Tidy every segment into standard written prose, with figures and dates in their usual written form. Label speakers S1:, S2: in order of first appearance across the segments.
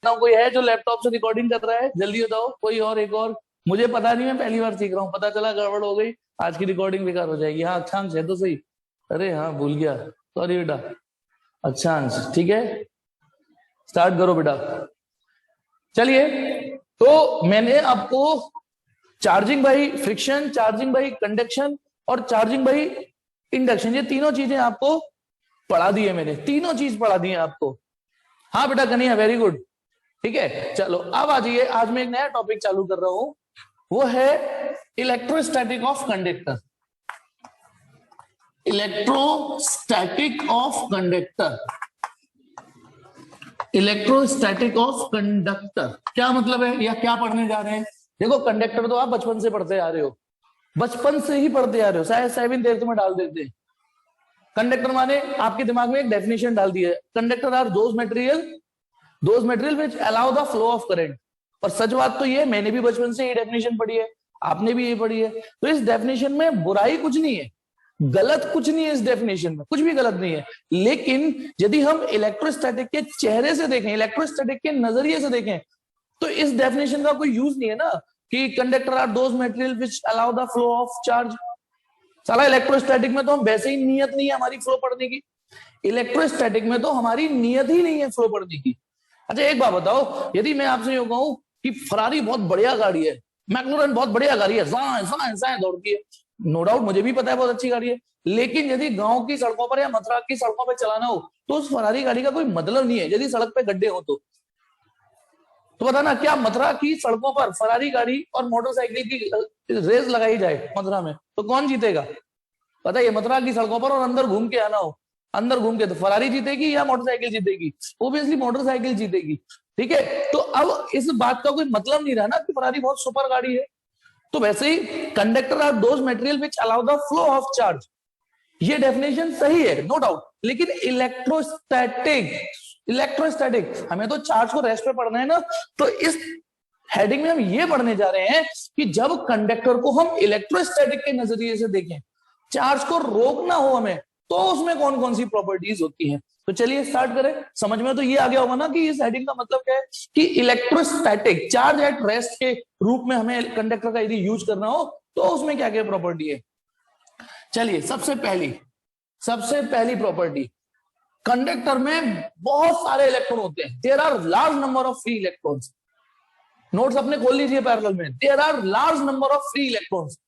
S1: कोई है जो लैपटॉप से रिकॉर्डिंग कर रहा है? जल्दी बताओ, कोई और, एक और। मुझे पता नहीं, मैं पहली बार सीख रहा हूँ, पता चला गड़बड़ हो गई, आज की रिकॉर्डिंग बेकार हो जाएगी। हाँ अक्षांश है तो सही। अरे हाँ भूल गया, सॉरी बेटा। अक्षांश ठीक है, स्टार्ट करो बेटा। चलिए, तो मैंने आपको charging by friction, charging by conduction और चार्जिंग बाई इंडक्शन, ये तीनों चीजें आपको पढ़ा दी है मैंने, तीनों चीज पढ़ा दी है आपको। हाँ बेटा कन्हैया, वेरी गुड। ठीक है, चलो अब आ जाइए, आज मैं एक नया टॉपिक चालू कर रहा हूं, वो है electrostatic of conductor. Electrostatic of conductor, electrostatic of conductor क्या मतलब है या क्या पढ़ने जा रहे हैं? देखो कंडक्टर तो आप बचपन से पढ़ते आ रहे हो, बचपन से ही पढ़ते आ रहे हो, शायद 7th 8th में डाल देते हैं। कंडक्टर माने आपके दिमाग में एक डेफिनेशन डाल दी है, conductor are those material which allow the flow of current. और सच बात तो ये, मैंने भी बचपन से ये डेफिनेशन पढ़ी है, आपने भी ये पढ़ी है, तो इस डेफिनेशन में बुराई कुछ नहीं है, गलत कुछ नहीं है, इस डेफिनेशन में कुछ भी गलत नहीं है। लेकिन यदि हम इलेक्ट्रोस्टैटिक के चेहरे से देखें, इलेक्ट्रोस्टैटिक के नजरिए से देखें, तो इस डेफिनेशन का कोई यूज नहीं है ना, कि conductor are those material which allow the flow of charge. साला इलेक्ट्रोस्टैटिक में तो हम वैसे ही नियत नहीं है हमारी फ्लो पढ़ने की, इलेक्ट्रोस्टैटिक में तो हमारी नियत ही नहीं है फ्लो पढ़ने की। अच्छा एक बात बताओ, यदि मैं आपसे यूं कहूं कि फरारी बहुत बढ़िया गाड़ी है, मैक्लोरन बहुत बढ़िया गाड़ी है, दौड़ती है, नो डाउट मुझे भी पता है बहुत अच्छी गाड़ी है, लेकिन यदि गांव की सड़कों पर या मथुरा की सड़कों पर चलाना हो तो उस फरारी गाड़ी का कोई मतलब नहीं है, यदि सड़क पे गड्ढे हो तो बताना, क्या मथुरा की सड़कों पर फरारी गाड़ी और मोटरसाइकिल की रेस लगाई जाए मथुरा में, तो कौन जीतेगा? पता है, मथुरा की सड़कों पर और अंदर घूम के आना हो, अंदर घूम के, तो फरारी जीतेगी या मोटरसाइकिल जीतेगी? ओबियसली मोटरसाइकिल जीतेगी। ठीक है, तो अब इस बात का कोई मतलब नहीं रहा ना कि फरारी बहुत सुपर गाड़ी है। तो वैसे ही conductor are those material which allow the flow of charge, ये डेफिनेशन सही है नो डाउट, लेकिन इलेक्ट्रोस्टैटिक हमें तो चार्ज को रेस्ट पे पढ़ना है ना, तो इस हेडिंग में हम ये पढ़ने जा रहे हैं कि जब कंडक्टर को हम इलेक्ट्रोस्टैटिक के नजरिए से देखें, चार्ज को रोकना हो हमें, तो उसमें कौन कौन सी प्रॉपर्टीज होती हैं। तो चलिए स्टार्ट करें, समझ में तो ये आ गया होगा ना कि इस हेडिंग का मतलब क्या है, कि इलेक्ट्रोस्टैटिक चार्ज एट रेस्ट के रूप में हमें कंडक्टर का यदि यूज करना हो तो उसमें क्या क्या प्रॉपर्टी है। चलिए सबसे पहली प्रॉपर्टी, कंडक्टर में बहुत सारे इलेक्ट्रॉन होते हैं, there are large number of free electrons. Notes अपने खोल लीजिए पैरेलल में, there are large number of free electrons.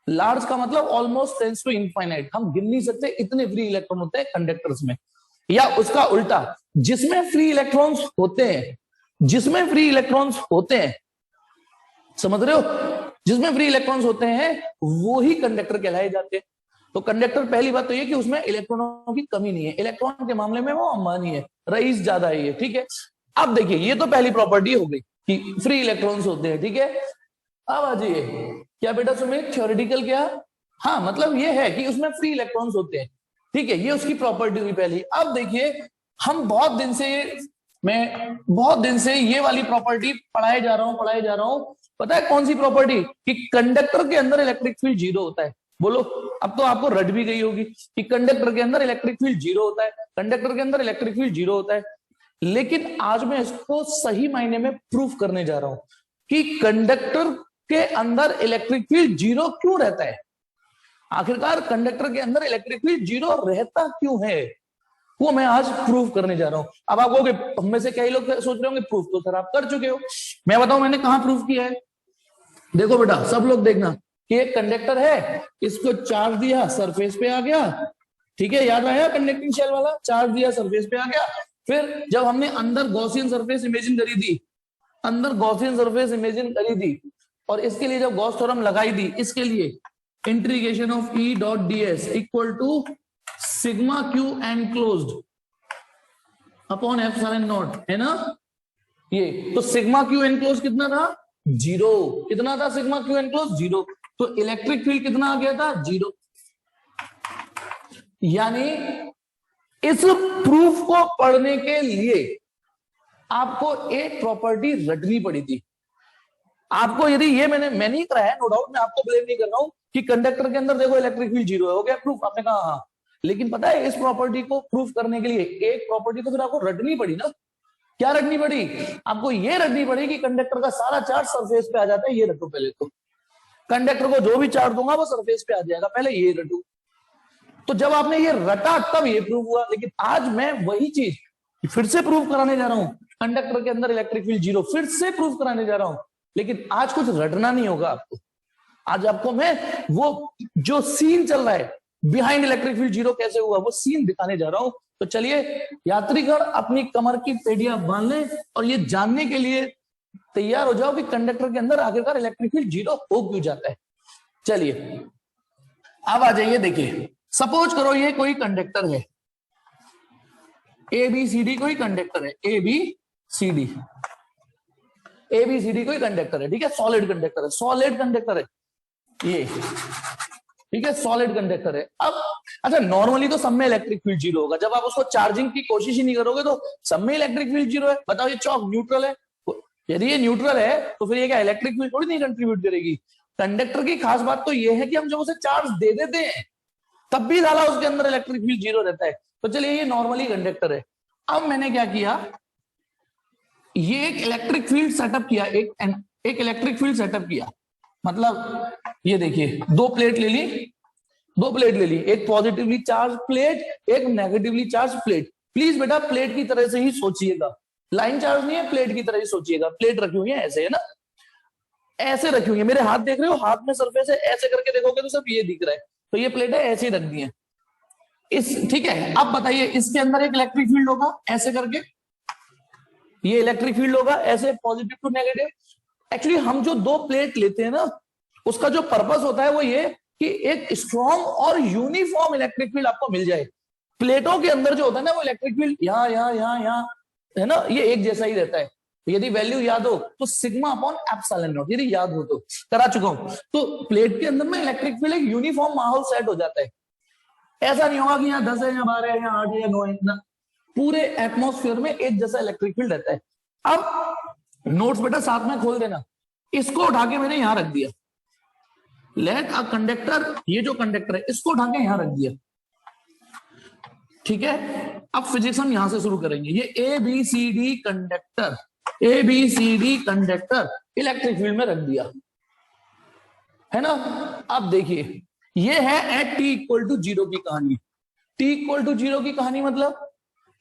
S1: Large का मतलब ऑलमोस्ट टेंड्स टू इनफाइनाइट, हम गिन नहीं सकते इतने फ्री इलेक्ट्रॉन होते हैं कंडक्टर्स में। या उसका उल्टा, जिसमें फ्री इलेक्ट्रॉन्स होते हैं, जिसमें फ्री इलेक्ट्रॉन्स होते हैं, समझ रहे हो, जिसमें फ्री इलेक्ट्रॉन्स होते हैं वो ही कंडक्टर कहलाए जाते हैं। तो कंडक्टर, पहली बात तो ये कि उसमें इलेक्ट्रॉनों की कमी नहीं है, इलेक्ट्रॉन के मामले में वो अंबानी है, रईस ज्यादा है, ठीक है। अब देखिए, ये तो पहली प्रॉपर्टी हो गई कि फ्री इलेक्ट्रॉन्स होते हैं, ठीक है। अब आ जाइए, क्या बेटा सुमित थ्योरेटिकल क्या? हाँ मतलब ये है कि उसमें फ्री इलेक्ट्रॉन्स होते हैं, ठीक है, ये उसकी प्रॉपर्टी हुई पहली। अब देखिए, हम मैं बहुत दिन से ये वाली प्रॉपर्टी पढ़ाए जा रहा हूं। पता है कौन सी प्रॉपर्टी? कि कंडक्टर के अंदर इलेक्ट्रिक फील्ड जीरो होता है। बोलो, अब तो आपको रट भी गई होगी कि कंडक्टर के अंदर इलेक्ट्रिक फील्ड जीरो होता है, कंडक्टर के अंदर इलेक्ट्रिक फील्ड जीरो होता है। लेकिन आज मैं इसको सही मायने में प्रूफ करने जा रहा हूं कि कंडक्टर के अंदर इलेक्ट्रिक फील्ड जीरो क्यों रहता है। आखिरकार कंडक्टर के अंदर इलेक्ट्रिक फील्ड जीरो रहता क्यों है, वो मैं आज प्रूफ करने जा रहा हूं। अब आप कहोगे, हम में से कई लोग सोच रहे होंगे प्रूफ तो सर आप कर चुके हो। मैं बताऊं मैंने कहां प्रूफ किया है। देखो बेटा, सब लोग देखना कि एक कंडक्टर है, इसको चार्ज दिया, सरफेस पे आ गया, ठीक है, याद आया कंडक्टिंग शेल वाला, चार्ज दिया, सरफेस पे आ गया। फिर जब हमने अंदर गॉसियन सरफेस इमेजिन करी थी, और इसके लिए जब गॉस थ्योरम लगाई दी, इसके लिए integration of E dot ds equal to sigma q enclosed upon epsilon naught, है ना ये। तो सिग्मा क्यू एनक्लोज कितना था? जीरो। कितना था सिग्मा क्यू एनक्लोज? जीरो। तो इलेक्ट्रिक फील्ड कितना आ गया था? जीरो। यानी इस प्रूफ को पढ़ने के लिए आपको एक प्रॉपर्टी रटनी पड़ी थी। आपको यदि ये मैंने नहीं करा है, नो डाउट, मैं आपको ब्लेम नहीं कर रहा हूं कि कंडक्टर के अंदर देखो इलेक्ट्रिक फील्ड जीरो है, हो गया प्रूफ, आपने कहा हाँ। लेकिन पता है, इस प्रॉपर्टी को प्रूफ करने के लिए एक प्रॉपर्टी तो फिर आपको रटनी पड़ी ना, क्या रखनी पड़ी? आपको ये रखनी पड़ी कि कंडक्टर का सारा चार्ज सरफेस पे आ जाता है। ये रखो पहले, तो कंडक्टर को जो भी चार्ज दूंगा वो सरफेस पे आ जाएगा, पहले ये रखो। तो जब आपने ये रटा तब ये प्रूव हुआ। लेकिन आज मैं वही चीज फिर से प्रूव कराने जा रहा हूं, कंडक्टर के अंदर इलेक्ट्रिक फील्ड जीरो, फिर से प्रूव कराने जा रहा हूं। लेकिन आज कुछ रटना नहीं होगा आपको। आज आपको मैं वो जो सीन चल रहा है बिहाइंड इलेक्ट्रिक फील्ड जीरो कैसे हुआ, वो सीन दिखाने जा रहा हूं। तो चलिए यात्रीगण अपनी कमर की पेटियां बांध लें और ये जानने के लिए तैयार हो जाओ कि कंडक्टर के अंदर आखिरकार इलेक्ट्रिक फील्ड जीरो हो क्यों जाता है। चलिए अब आ जाइए, देखिए सपोज करो ये कोई कंडक्टर है, ए बी सी डी कोई कंडक्टर है, ए बी सी डी कोई कंडक्टर है, ठीक है, सॉलिड कंडक्टर है, सॉलिड कंडक्टर है ये, ठीक है, सॉलिड कंडक्टर है। अब अच्छा नॉर्मली तो सब में इलेक्ट्रिक फील्ड जीरो होगा, जब आप उसको चार्जिंग की कोशिश ही नहीं करोगे तो सब में इलेक्ट्रिक फील्ड जीरो है। बताओ ये चौक न्यूट्रल है, यदि ये न्यूट्रल है तो फिर ये क्या इलेक्ट्रिक फील्ड थोड़ी नहीं कंट्रीब्यूट करेगी। कंडक्टर की खास बात तो ये है कि हम जब उसे चार्ज दे देते हैं तब भी साला उसके अंदर इलेक्ट्रिक फील्ड जीरो रहता है। तो चलिए ये नॉर्मली कंडक्टर है। अब मैंने क्या किया, ये एक इलेक्ट्रिक फील्ड सेटअप किया, एक इलेक्ट्रिक फील्ड सेटअप किया। मतलब ये देखिए दो प्लेट ले ली, एक पॉजिटिवली चार्ज प्लेट, एक नेगेटिवली चार्ज प्लेट। प्लीज बेटा प्लेट की तरह से ही सोचिएगा, लाइन चार्ज नहीं है, प्लेट की तरह ही सोचिएगा। प्लेट रखी हुई है ऐसे, है ना, ऐसे रखी हुई है, मेरे हाथ देख रहे हो, हाथ में सरफेस है, ऐसे करके देखोगे तो सब ये दिख रहा है, तो ये प्लेट है ऐसे ही रख दी है इस, ठीक है। अब बताइए इसके अंदर एक इलेक्ट्रिक फील्ड होगा ऐसे करके, ये इलेक्ट्रिक फील्ड होगा ऐसे पॉजिटिव टू नेगेटिव। एक्चुअली हम जो दो प्लेट लेते हैं ना, उसका जो पर्पस होता है वो ये कि एक स्ट्रॉन्ग और यूनिफॉर्म इलेक्ट्रिक फील्ड आपको मिल जाए। प्लेटों के अंदर जो होता है ना वो इलेक्ट्रिक फील्ड यहाँ यहाँ यहाँ यहाँ है ना, ये एक जैसा ही रहता है। यदि वैल्यू याद हो तो सिग्मा अपॉन एप्सिलॉन नॉट, यदि याद हो तो, करा चुका हूं। तो प्लेट के अंदर में इलेक्ट्रिक फील्ड एक यूनिफॉर्म माहौल सेट हो जाता है। ऐसा नहीं होगा कि यहाँ 10 है, यहाँ 12 है, यहाँ 8 है, या 9 है ना, पूरे एटमॉस्फेयर में एक जैसा इलेक्ट्रिक फील्ड रहता है। अब नोट्स बेटा साथ में खोल देना, इसको उठा के मैंने यहां रख दिया, लेट अ कंडक्टर, ये जो कंडक्टर है इसको उठा के यहां रख दिया, ठीक है। अब फिजिक्स हम यहां से शुरू करेंगे। ये A B C D conductor, A B C D conductor electric field में रख दिया, है ना। अब देखिए ये है at t equal to zero की कहानी। टी इक्वल टू जीरो की कहानी मतलब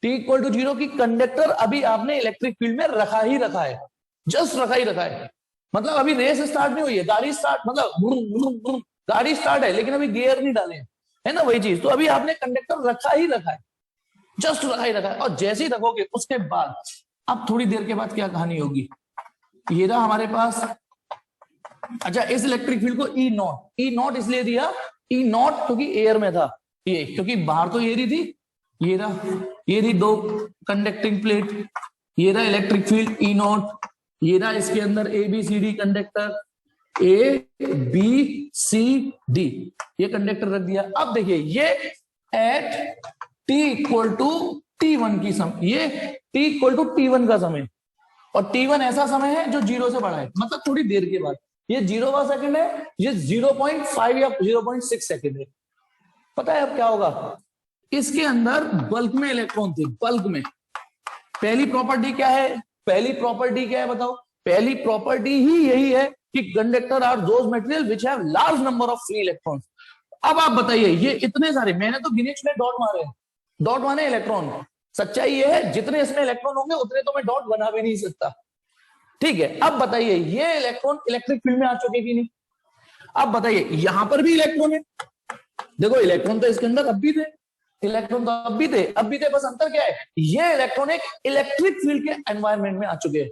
S1: टी इक्वल टू जीरो की कंडक्टर अभी आपने इलेक्ट्रिक फील्ड में रखा ही रखा है, जस्ट रखा ही रखा है। मतलब अभी रेस स्टार्ट नहीं हुई है, गाड़ी स्टार्ट मतलब गाड़ी स्टार्ट है लेकिन अभी गियर नहीं डाले, है ना, वही चीज। तो अभी आपने कंडक्टर रखा ही रखा है, जस्ट रखा ही रखा है। और जैसे ही रखोगे उसके बाद अब थोड़ी देर के बाद क्या कहानी होगी, ये रहा हमारे पास। अच्छा इस इलेक्ट्रिक फील्ड को ई नॉट इसलिए दिया, ई नॉट क्योंकि एयर में था ये, क्योंकि बाहर तो एयर ही थी। ये रही दो कंडक्टिंग प्लेट, ये रहा इलेक्ट्रिक फील्ड ई नॉट, ये रहा इसके अंदर A B C D conductor, A B C D, ये कंडक्टर रख दिया। अब देखिए ये eight t equal to T1 की समय, ये T इक्वल टू T1 का समय, और T1 ऐसा समय है जो जीरो से बड़ा है, मतलब थोड़ी देर के बाद। ये 0वां सेकंड है, ये 0.5 या 0.6 सेकंड है। पता है अब क्या होगा, इसके अंदर बल्क में इलेक्ट्रॉन थे, बल्क में। पहली प्रॉपर्टी क्या है, बताओ। पहली प्रॉपर्टी ही यही है कि conductor are those material which have large number of free electrons. अब आप बताइए ये इतने सारे, मैंने तो गिने चुने डॉट मारे, डॉट माने इलेक्ट्रॉन। सच्चाई ये है जितने इसमें इलेक्ट्रॉन होंगे उतने तो मैं डॉट बना भी नहीं सकता, ठीक है। अब बताइए ये इलेक्ट्रॉन इलेक्ट्रिक फील्ड में आ चुके कि नहीं। अब बताइए यहां पर भी इलेक्ट्रॉन है, देखो इलेक्ट्रॉन तो इसके अंदर अब भी थे, बस अंतर क्या है, ये इलेक्ट्रॉन एक इलेक्ट्रिक फील्ड के एनवायरनमेंट में आ चुके हैं,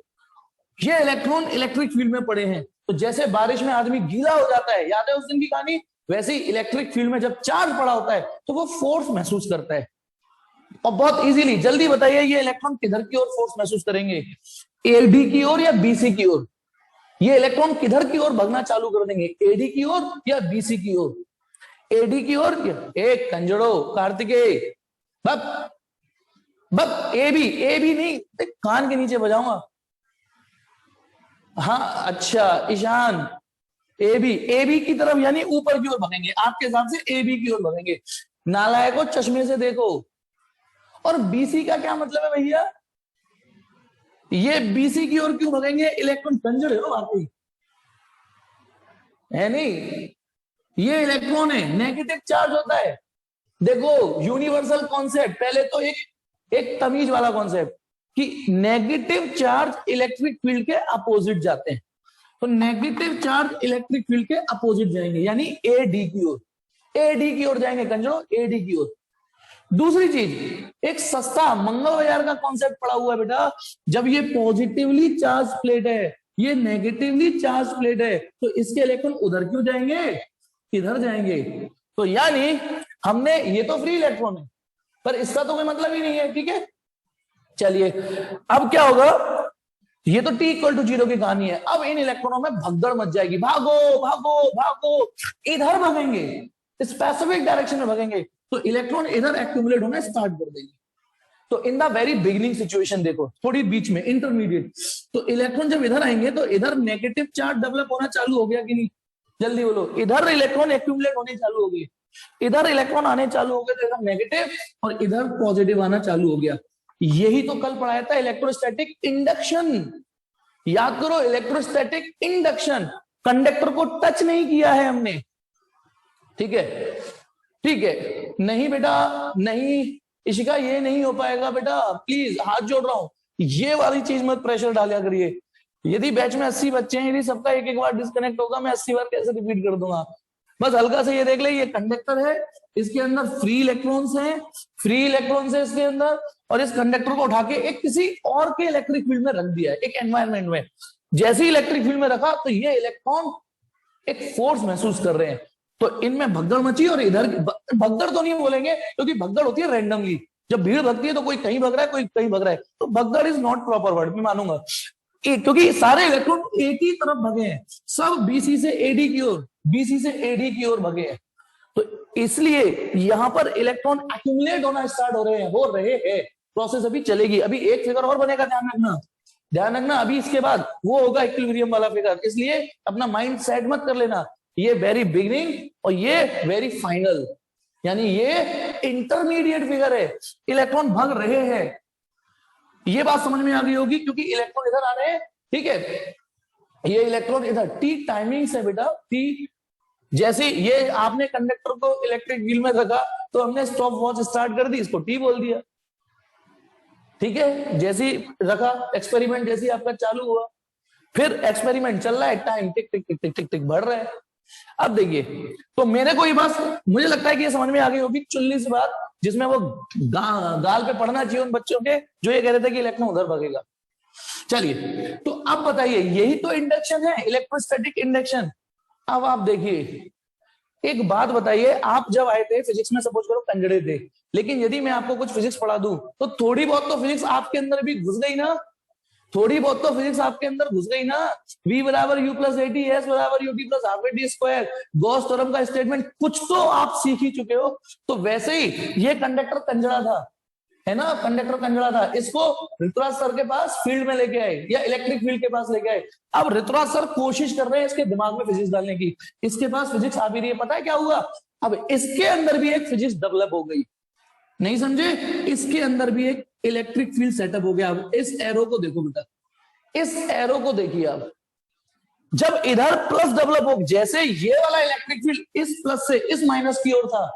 S1: ये इलेक्ट्रॉन इलेक्ट्रिक फील्ड में पड़े हैं। तो जैसे बारिश में आदमी गीला हो जाता है, याद है उस दिन की कहानी, वैसे ही इलेक्ट्रिक फील्ड में जब चार्ज पड़ा होता है तो वो फोर्स महसूस करता है। और बहुत इजीली, जल्दी बताइए ये इलेक्ट्रॉन किधर की ओर फोर्स महसूस करेंगे, एडी की ओर या बीसी की ओर। ये इलेक्ट्रॉन किधर की ओर भगना चालू कर देंगे, एडी की ओर या बीसी की ओर। एडी की ओर, एक कंजड़ो कार्तिकेय, बब ए बी नहीं, कान के नीचे बजाऊंगा। हाँ अच्छा ईशान, ए बी की तरफ यानी ऊपर की ओर भगेंगे, आपके हिसाब से ए बी की ओर भगेंगे। नालायकों चश्मे से देखो। और बीसी का क्या मतलब है भैया, ये बीसी की ओर क्यों भगेंगे? इलेक्ट्रॉन कंजर है वाकई, है नहीं? ये इलेक्ट्रॉन है, नेगेटिव चार्ज होता है। देखो यूनिवर्सल कॉन्सेप्ट, पहले तो एक तमीज वाला कॉन्सेप्ट कि नेगेटिव चार्ज इलेक्ट्रिक फील्ड के अपोजिट जाते हैं, तो नेगेटिव चार्ज इलेक्ट्रिक फील्ड के अपोजिट जाएंगे, यानी एडी की ओर, एडी की ओर जाएंगे कंजरो, एडी की ओर। दूसरी चीज, एक सस्ता मंगल बाजार का कॉन्सेप्ट पड़ा हुआ है बेटा, जब ये पॉजिटिवली चार्ज प्लेट है, ये नेगेटिवली चार्ज प्लेट है, तो इसके इलेक्ट्रॉन उधर क्यों जाएंगे? इधर जाएंगे। तो यानी हमने, ये तो फ्री इलेक्ट्रॉन है पर इसका तो कोई मतलब ही नहीं है, ठीक है। चलिए अब क्या होगा, ये तो t इक्वल टू 0 की कहानी है। अब इन इलेक्ट्रॉनों में भगदड़ मच जाएगी, भागो भागो भागो, इधर भागेंगे, स्पेसिफिक डायरेक्शन में भागेंगे, तो इलेक्ट्रॉन इधर एक्यूमुलेट होना स्टार्ट कर देंगे। तो in the very beginning situation देखो, थोड़ी बीच में इंटरमीडिएट, तो इलेक्ट्रॉन जब इधर आएंगे तो इधर नेगेटिव चार्ज डेवलप होना चालू हो गया कि नहीं? जल्दी बोलो, इधर इलेक्ट्रॉन एक्यूमुलेट होने चालू हो गए, इधर इलेक्ट्रॉन आने चालू हो गए, तो इधर नेगेटिव और इधर पॉजिटिव आना चालू हो गया। यही तो कल पढ़ाया था इलेक्ट्रोस्टैटिक इंडक्शन, याद करो, इलेक्ट्रोस्टैटिक इंडक्शन। कंडक्टर को टच नहीं किया है हमने, ठीक है, ठीक है। नहीं बेटा नहीं इशिका, ये नहीं हो पाएगा बेटा, प्लीज हाथ जोड़ रहा हूं, ये वाली चीज मत प्रेशर डालिया करिए। यदि बैच में 80 बच्चे हैं, यदि सबका एक एक बार डिस्कनेक्ट होगा, मैं 80 बार कैसे रिपीट कर दूंगा? बस हल्का से ये देख ले, ये कंडक्टर है, इसके अंदर फ्री इलेक्ट्रॉन्स हैं, फ्री इलेक्ट्रॉन्स है इसके अंदर, और इस कंडक्टर को उठा के एक किसी और के इलेक्ट्रिक फील्ड में रख दिया है, एक एनवायरमेंट में। जैसे ही इलेक्ट्रिक फील्ड में रखा तो ये इलेक्ट्रॉन एक फोर्स महसूस कर रहे हैं, तो इनमें भगदड़ मची। और इधर भगदड़ तो नहीं बोलेंगे, क्योंकि भगदड़ होती है रैंडमली, जब भीड़ भगती है तो कोई कहीं भग रहा है, कोई कहीं भग रहा है, तो भगदड़ इज नॉट प्रॉपर वर्ड, मैं मानूंगा, क्योंकि सारे इलेक्ट्रॉन एक ही तरफ भगे हैं, सब बीसी से एडी की ओर, बीसी से एडी की ओर भगे हैं, तो इसलिए यहां पर इलेक्ट्रॉन एक्यूमुलेट होना स्टार्ट हो रहे हैं। प्रोसेस अभी चलेगी, अभी एक फिगर और बनेगा, ध्यान रखना, अभी इसके बाद वो होगा इक्विलिब्रियम वाला फिगर, इसलिए अपना माइंड सेट मत कर लेना, ये वेरी बिगिनिंग और ये वेरी फाइनल, यानी ये इंटरमीडिएट फिगर है, इलेक्ट्रॉन भग रहे हैं। ये बात समझ में आ गई होगी, क्योंकि इलेक्ट्रॉन इधर आ रहे हैं, ठीक है, ये इलेक्ट्रॉन इधर, टी टाइमिंग से बेटा, टी जैसे ये आपने कंडक्टर को इलेक्ट्रिक व्हील में रखा तो हमने स्टॉप वॉच स्टार्ट कर दी, इसको टी बोल दिया, ठीक है। जैसे ही रखा, एक्सपेरिमेंट जैसे ही आपका चालू हुआ, फिर एक्सपेरिमेंट चल रहा है, टाइम टिक टिक टिक टिक टिक टिक बढ़ रहा है। अब देखिए, तो मेरे को ये बात मुझे लगता है कि ये समझ में आ गई होगी, चुल्ली सी बात, जिसमें वो गाल पे पड़ना चाहिए उन बच्चों के जो ये कह रहे थे कि इलेक्ट्रॉन उधर भागेगा। चलिए, तो अब बताइए, यही तो इंडक्शन है, इलेक्ट्रोस्टैटिक इंडक्शन। अब आप देखिए, एक बात बताइए, आप जब आए थे फिजिक्स में, सपोज करो कंजड़े थे, लेकिन यदि मैं आपको कुछ फिजिक्स पढ़ा दूं, तो थोड़ी बहुत तो फिजिक्स आपके अंदर भी घुस गई ना, थोड़ी बहुत तो फिजिक्स आपके अंदर घुस गई ना। v बराबर u प्लस एटी, एस बराबर UT plus half A T square, Gauss theorem का स्टेटमेंट कुछ तो आप सीख ही चुके हो। तो वैसे ही ये कंडक्टर कंजड़ा था, है ना, कंडक्टर कंजड़ा था, इसको ऋतुराज सर के पास फील्ड में लेके आए, या इलेक्ट्रिक फील्ड के पास लेके आए। अब ऋतुराज सर कोशिश कर रहे हैं इसके दिमाग में फिजिक्स डालने की, इसके पास फिजिक्स आ भी रही है, पता है क्या हुआ, अब इसके अंदर भी एक फिजिक्स डेवलप हो गई, नहीं समझे, इसके अंदर भी एक इलेक्ट्रिक फील्ड सेटअप हो गया। अब इस एरो को देखो बेटा, इस एरो को देखिए आप, जब इधर प्लस डेवलप हो, जैसे ये वाला इलेक्ट्रिक फील्ड इस प्लस से इस माइनस की ओर था,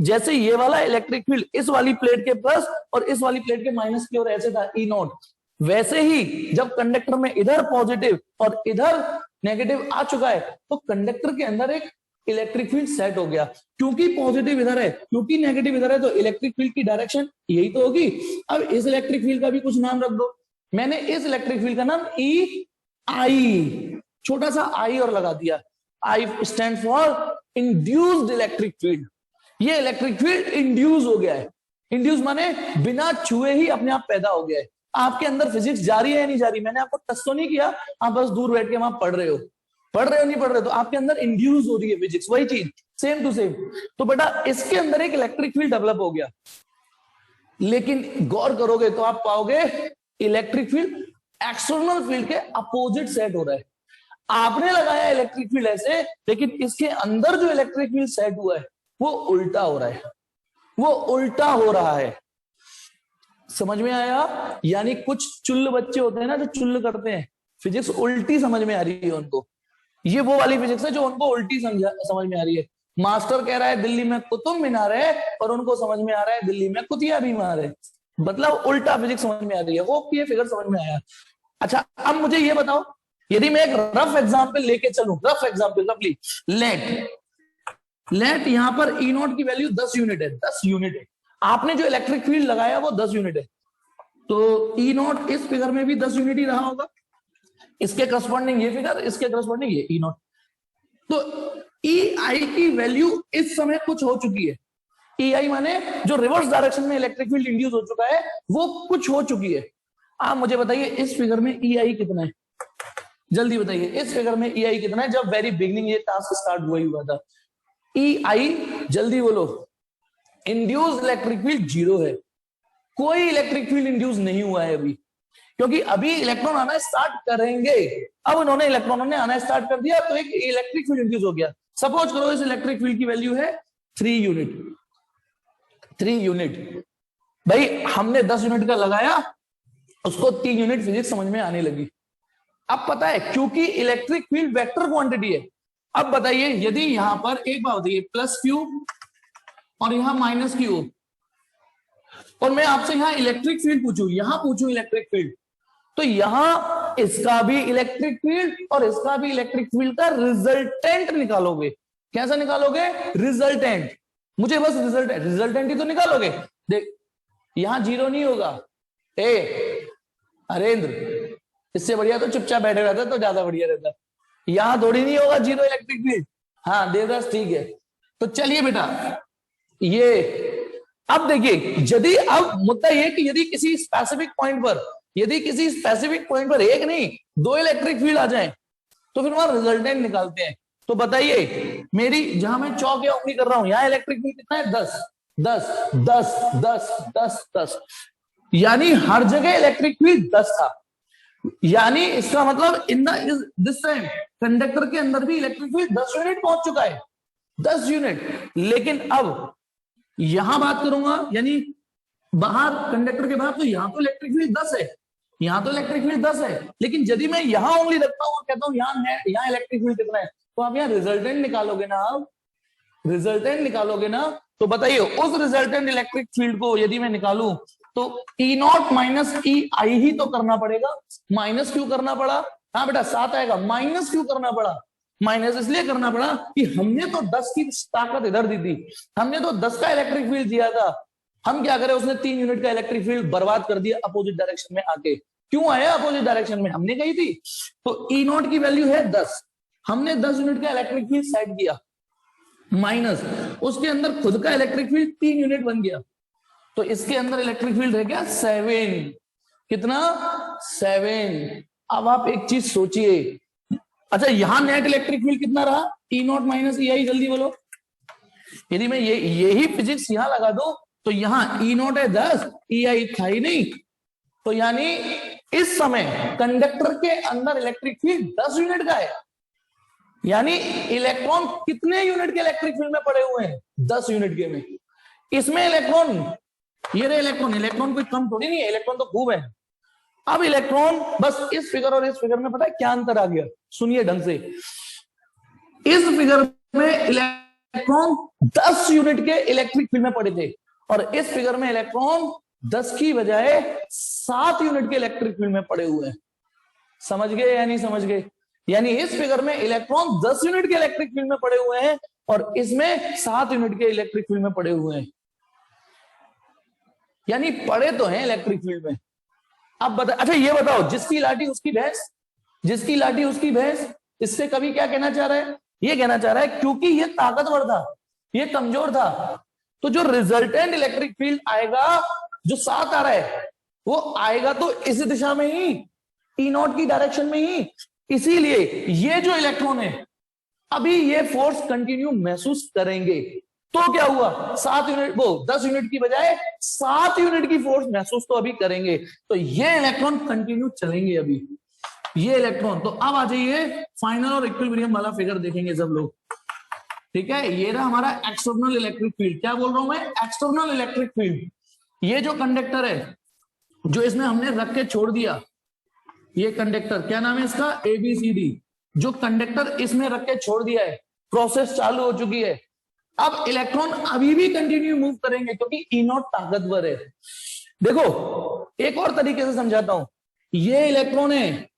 S1: जैसे ये वाला इलेक्ट्रिक फील्ड इस वाली प्लेट के प्लस और इस वाली प्लेट के माइनस की ओर ऐसे था, ई नॉट, वैसे ही जब कंडक्टर में इधर पॉजिटिव और इधर नेगेटिव आ चुका है, तो कंडक्टर के अंदर एक इलेक्ट्रिक फील्ड सेट हो गया। क्योंकि पॉजिटिव इधर है, क्योंकि नेगेटिव इधर है, तो इलेक्ट्रिक फील्ड की डायरेक्शन यही तो होगी। अब इस इलेक्ट्रिक फील्ड का भी कुछ नाम रख दो, मैंने इस इलेक्ट्रिक फील्ड का नाम ई आई, छोटा सा आई और लगा दिया, आई stand for induced electric field. ये इलेक्ट्रिक फील्ड इंड्यूस हो गया है, इंड्यूस माने बिना छुए ही अपने आप पैदा हो गया है। आपके अंदर फिजिक्स जारी है या नहीं जारी, मैंने आपको टच तो नहीं किया, आप बस दूर बैठ के वहां पढ़ रहे हो नहीं पढ़ रहे, तो आपके अंदर इंड्यूस हो रही है फिजिक्स, वही चीज सेम टू सेम। तो बेटा इसके अंदर एक इलेक्ट्रिक फील्ड डेवलप हो गया, लेकिन गौर करोगे तो आप पाओगे इलेक्ट्रिक फील्ड एक्सटर्नल फील्ड के अपोजिट सेट हो रहा है। आपने लगाया इलेक्ट्रिक फील्ड ऐसे, लेकिन इसके अंदर जो इलेक्ट्रिक फील्ड सेट हुआ है वो उल्टा हो रहा है, वो उल्टा हो रहा है। समझ में आया? यानी कुछ चुल्ल बच्चे होते हैं ना जो चुल्ल करते हैं, फिजिक्स उल्टी समझ में आ रही है उनको, ये वो वाली फिजिक्स है जो उनको उल्टी समझ में आ रही है। मास्टर कह रहा है दिल्ली में कुतुब मीनार है और उनको समझ में आ रहा है दिल्ली में कुतिया बीमार है, मतलब उल्टा फिजिक्स समझ में आ रही है। होप ये फिगर समझ में आया। अच्छा अब मुझे ये बताओ, यदि मैं एक रफ एग्जांपल लेके चलूं, रफ एग्जांपल रफली, लेट यहां पर ई नॉट की वैल्यू 10 यूनिट है, 10 यूनिट है। आपने जो इलेक्ट्रिक फील्ड लगाया वो 10 यूनिट है, तो ई नॉट इस फिगर में भी 10 यूनिट ही रहा होगा, इसके करस्पॉन्डिंग ये फिगर, इसके करस्पॉन्डिंग ये ई नॉट। तो ई आई की वैल्यू इस समय कुछ हो चुकी है, ई आई माने जो रिवर्स डायरेक्शन में इलेक्ट्रिक फील्ड इंड्यूस हो चुका है वो कुछ हो चुकी है। आप मुझे बताइए इस फिगर में ई आई कितना है, जल्दी बताइए इस फिगर में ई आई कितना है जब वेरी बिगिनिंग ये टास्क स्टार्ट हुआ था। ई आई जल्दी बोलो। इंड्यूस इलेक्ट्रिक फील्ड 0 है, कोई इलेक्ट्रिक फील्ड इंड्यूस नहीं हुआ है अभी, क्योंकि अभी इलेक्ट्रॉन आना स्टार्ट करेंगे। अब उन्होंने इलेक्ट्रॉनों ने आना स्टार्ट कर दिया तो एक इलेक्ट्रिक फील्ड इंड्यूस हो गया। सपोज करो इस इलेक्ट्रिक फील्ड की वैल्यू है 3 यूनिट, 3 यूनिट। भाई हमने 10 यूनिट का लगाया, उसको 3 यूनिट फिजिक्स समझ में आने लगी। अब पता है क्योंकि इलेक्ट्रिक फील्ड वेक्टर क्वांटिटी है। अब बताइए यदि यहां पर एक बात बताइए प्लस क्यू और यहां माइनस क्यू, और मैं आपसे यहां इलेक्ट्रिक फील्ड पूछूं, यहां पूछूं इलेक्ट्रिक फील्ड, तो यहां इसका भी इलेक्ट्रिक फील्ड और इसका भी इलेक्ट्रिक फील्ड का रिजल्टेंट निकालोगे। कैसा निकालोगे? रिजल्टेंट। मुझे बस रिजल्टेंट ही तो निकालोगे। देख यहां 0 नहीं होगा। हरेंद्र, इससे बढ़िया तो चुपचाप बैठे रहता तो ज्यादा बढ़िया रहता। यहां थोड़ी नहीं होगा 0 इलेक्ट्रिक फील्ड। हाँ देवदास ठीक है, तो चलिए बेटा ये अब देखिए, यदि अब मुद्दा ये कि यदि किसी स्पेसिफिक पॉइंट पर एक नहीं 2 इलेक्ट्रिक फील्ड आ जाए तो फिर वहां रिजल्टेंट निकालते हैं। तो बताइए मेरी जहां मैं चौक या उंगली कर रहा हूं, यहां इलेक्ट्रिक फील्ड कितना है? 10 10 10 10 10 10, यानी हर जगह इलेक्ट्रिक फील्ड 10 था। यानी इसका मतलब इन दिस टाइम कंडक्टर के अंदर भी इलेक्ट्रिक फील्ड 10 यूनिट पहुंच चुका है, 10 यूनिट। लेकिन अब यहां बात करूंगा, यानी बाहर कंडक्टर के बाहर, तो यहां तो इलेक्ट्रिक फील्ड 10 है, यहां तो इलेक्ट्रिक फील्ड 10 है। लेकिन यदि मैं यहां उंगली रखता हूं और कहता हूं यहां इलेक्ट्रिक फील्ड कितना है, तो आप यहां रिजल्टेंट निकालोगे ना, आप रिजल्टेंट निकालोगे ना। तो बताइए उस रिजल्टेंट इलेक्ट्रिक फील्ड को यदि मैं निकालूं तो ई नॉट माइनस ई आई ही तो करना पड़ेगा। माइनस क्यों करना पड़ा? हाँ बेटा 7 आएगा। माइनस क्यों करना पड़ा? माइनस इसलिए करना पड़ा कि हमने तो 10 की ताकत इधर दी थी, हमने तो 10 का इलेक्ट्रिक फील्ड दिया था। हम क्या करें, उसने 3 यूनिट का इलेक्ट्रिक फील्ड बर्बाद कर दिया अपोजिट डायरेक्शन में आके। क्यों आया अपोजिट डायरेक्शन में? हमने कही थी। तो ई नॉट की वैल्यू है 10, हमने 10 यूनिट का इलेक्ट्रिक फील्ड सेट किया, माइनस उसके अंदर खुद का इलेक्ट्रिक फील्ड 3 यूनिट बन गया, तो इसके अंदर इलेक्ट्रिक फील्ड रह गया 7। कितना? 7। अब आप एक चीज सोचिए, अच्छा यहां नेट इलेक्ट्रिक फील्ड कितना रहा? ई नॉट माइनस ई आई, जल्दी बोलो। यदि मैं यही फिजिक्स यहां लगा दूं तो यहां ई नॉट है 10, ई आई था ही नहीं, तो यानी इस समय कंडक्टर के अंदर इलेक्ट्रिक फील्ड 10 यूनिट का है। यानी इलेक्ट्रॉन कितने यूनिट के इलेक्ट्रिक फील्ड में पड़े हुए हैं? 10 यूनिट के में। इसमें इलेक्ट्रॉन, ये रहे इलेक्ट्रॉन, इलेक्ट्रॉन कोई कम थोड़ी नहीं है, इलेक्ट्रॉन तो खूब है। अब इलेक्ट्रॉन बस इस फिगर और इस फिगर में पता है क्या अंतर आ गया? सुनिए ढंग से, इस फिगर में इलेक्ट्रॉन 10 यूनिट के इलेक्ट्रिक फील्ड में पड़े थे और इस फिगर में इलेक्ट्रॉन 10 की बजाय 7 यूनिट के इलेक्ट्रिक फील्ड में पड़े हुए हैं। समझ गए या नहीं समझ गए? यानी इस फिगर में इलेक्ट्रॉन 10 यूनिट के इलेक्ट्रिक फील्ड में पड़े हुए हैं और इसमें 7 यूनिट के इलेक्ट्रिक फील्ड में पड़े हुए हैं, यानी पड़े तो हैं इलेक्ट्रिक फील्ड में। अब बता, अच्छा ये बताओ, जिसकी लाठी उसकी भैंस, जिसकी लाठी उसकी भैंस, इससे कभी क्या कहना चाह रहा है? ये कहना चाह रहा है क्योंकि ये ताकतवर था, ये कमजोर था, तो जो रिजल्टेंट इलेक्ट्रिक फील्ड आएगा, जो 7 आ रहा है, वो आएगा तो इस दिशा में ही, ई नॉट की डायरेक्शन में ही। इसीलिए ये जो इलेक्ट्रॉन है अभी ये फोर्स कंटिन्यू महसूस करेंगे। तो क्या हुआ? 7 यूनिट, वो 10 यूनिट की बजाय 7 यूनिट की फोर्स महसूस तो अभी करेंगे, तो ये इलेक्ट्रॉन कंटिन्यू चलेंगे अभी, ये इलेक्ट्रॉन। तो अब आ जाइए फाइनल और इक्विलिब्रियम वाला फिगर देखेंगे सब लोग, ठीक है? ये रहा हमारा एक्सटर्नल इलेक्ट्रिक फील्ड। क्या बोल रहा हूं मैं? External electric field. ये जो कंडक्टर है जो इसमें हमने रख के छोड़ दिया, ये कंडक्टर क्या नाम है इसका, ABCD, जो कंडक्टर इसमें रख के छोड़ दिया है, प्रोसेस चालू हो चुकी है। अब इलेक्ट्रॉन अभी भी कंटिन्यू मूव करेंगे क्योंकि E0 ताकतवर है। देखो एक और तरीके से समझाता हूं, ये इलेक्ट्रॉन है,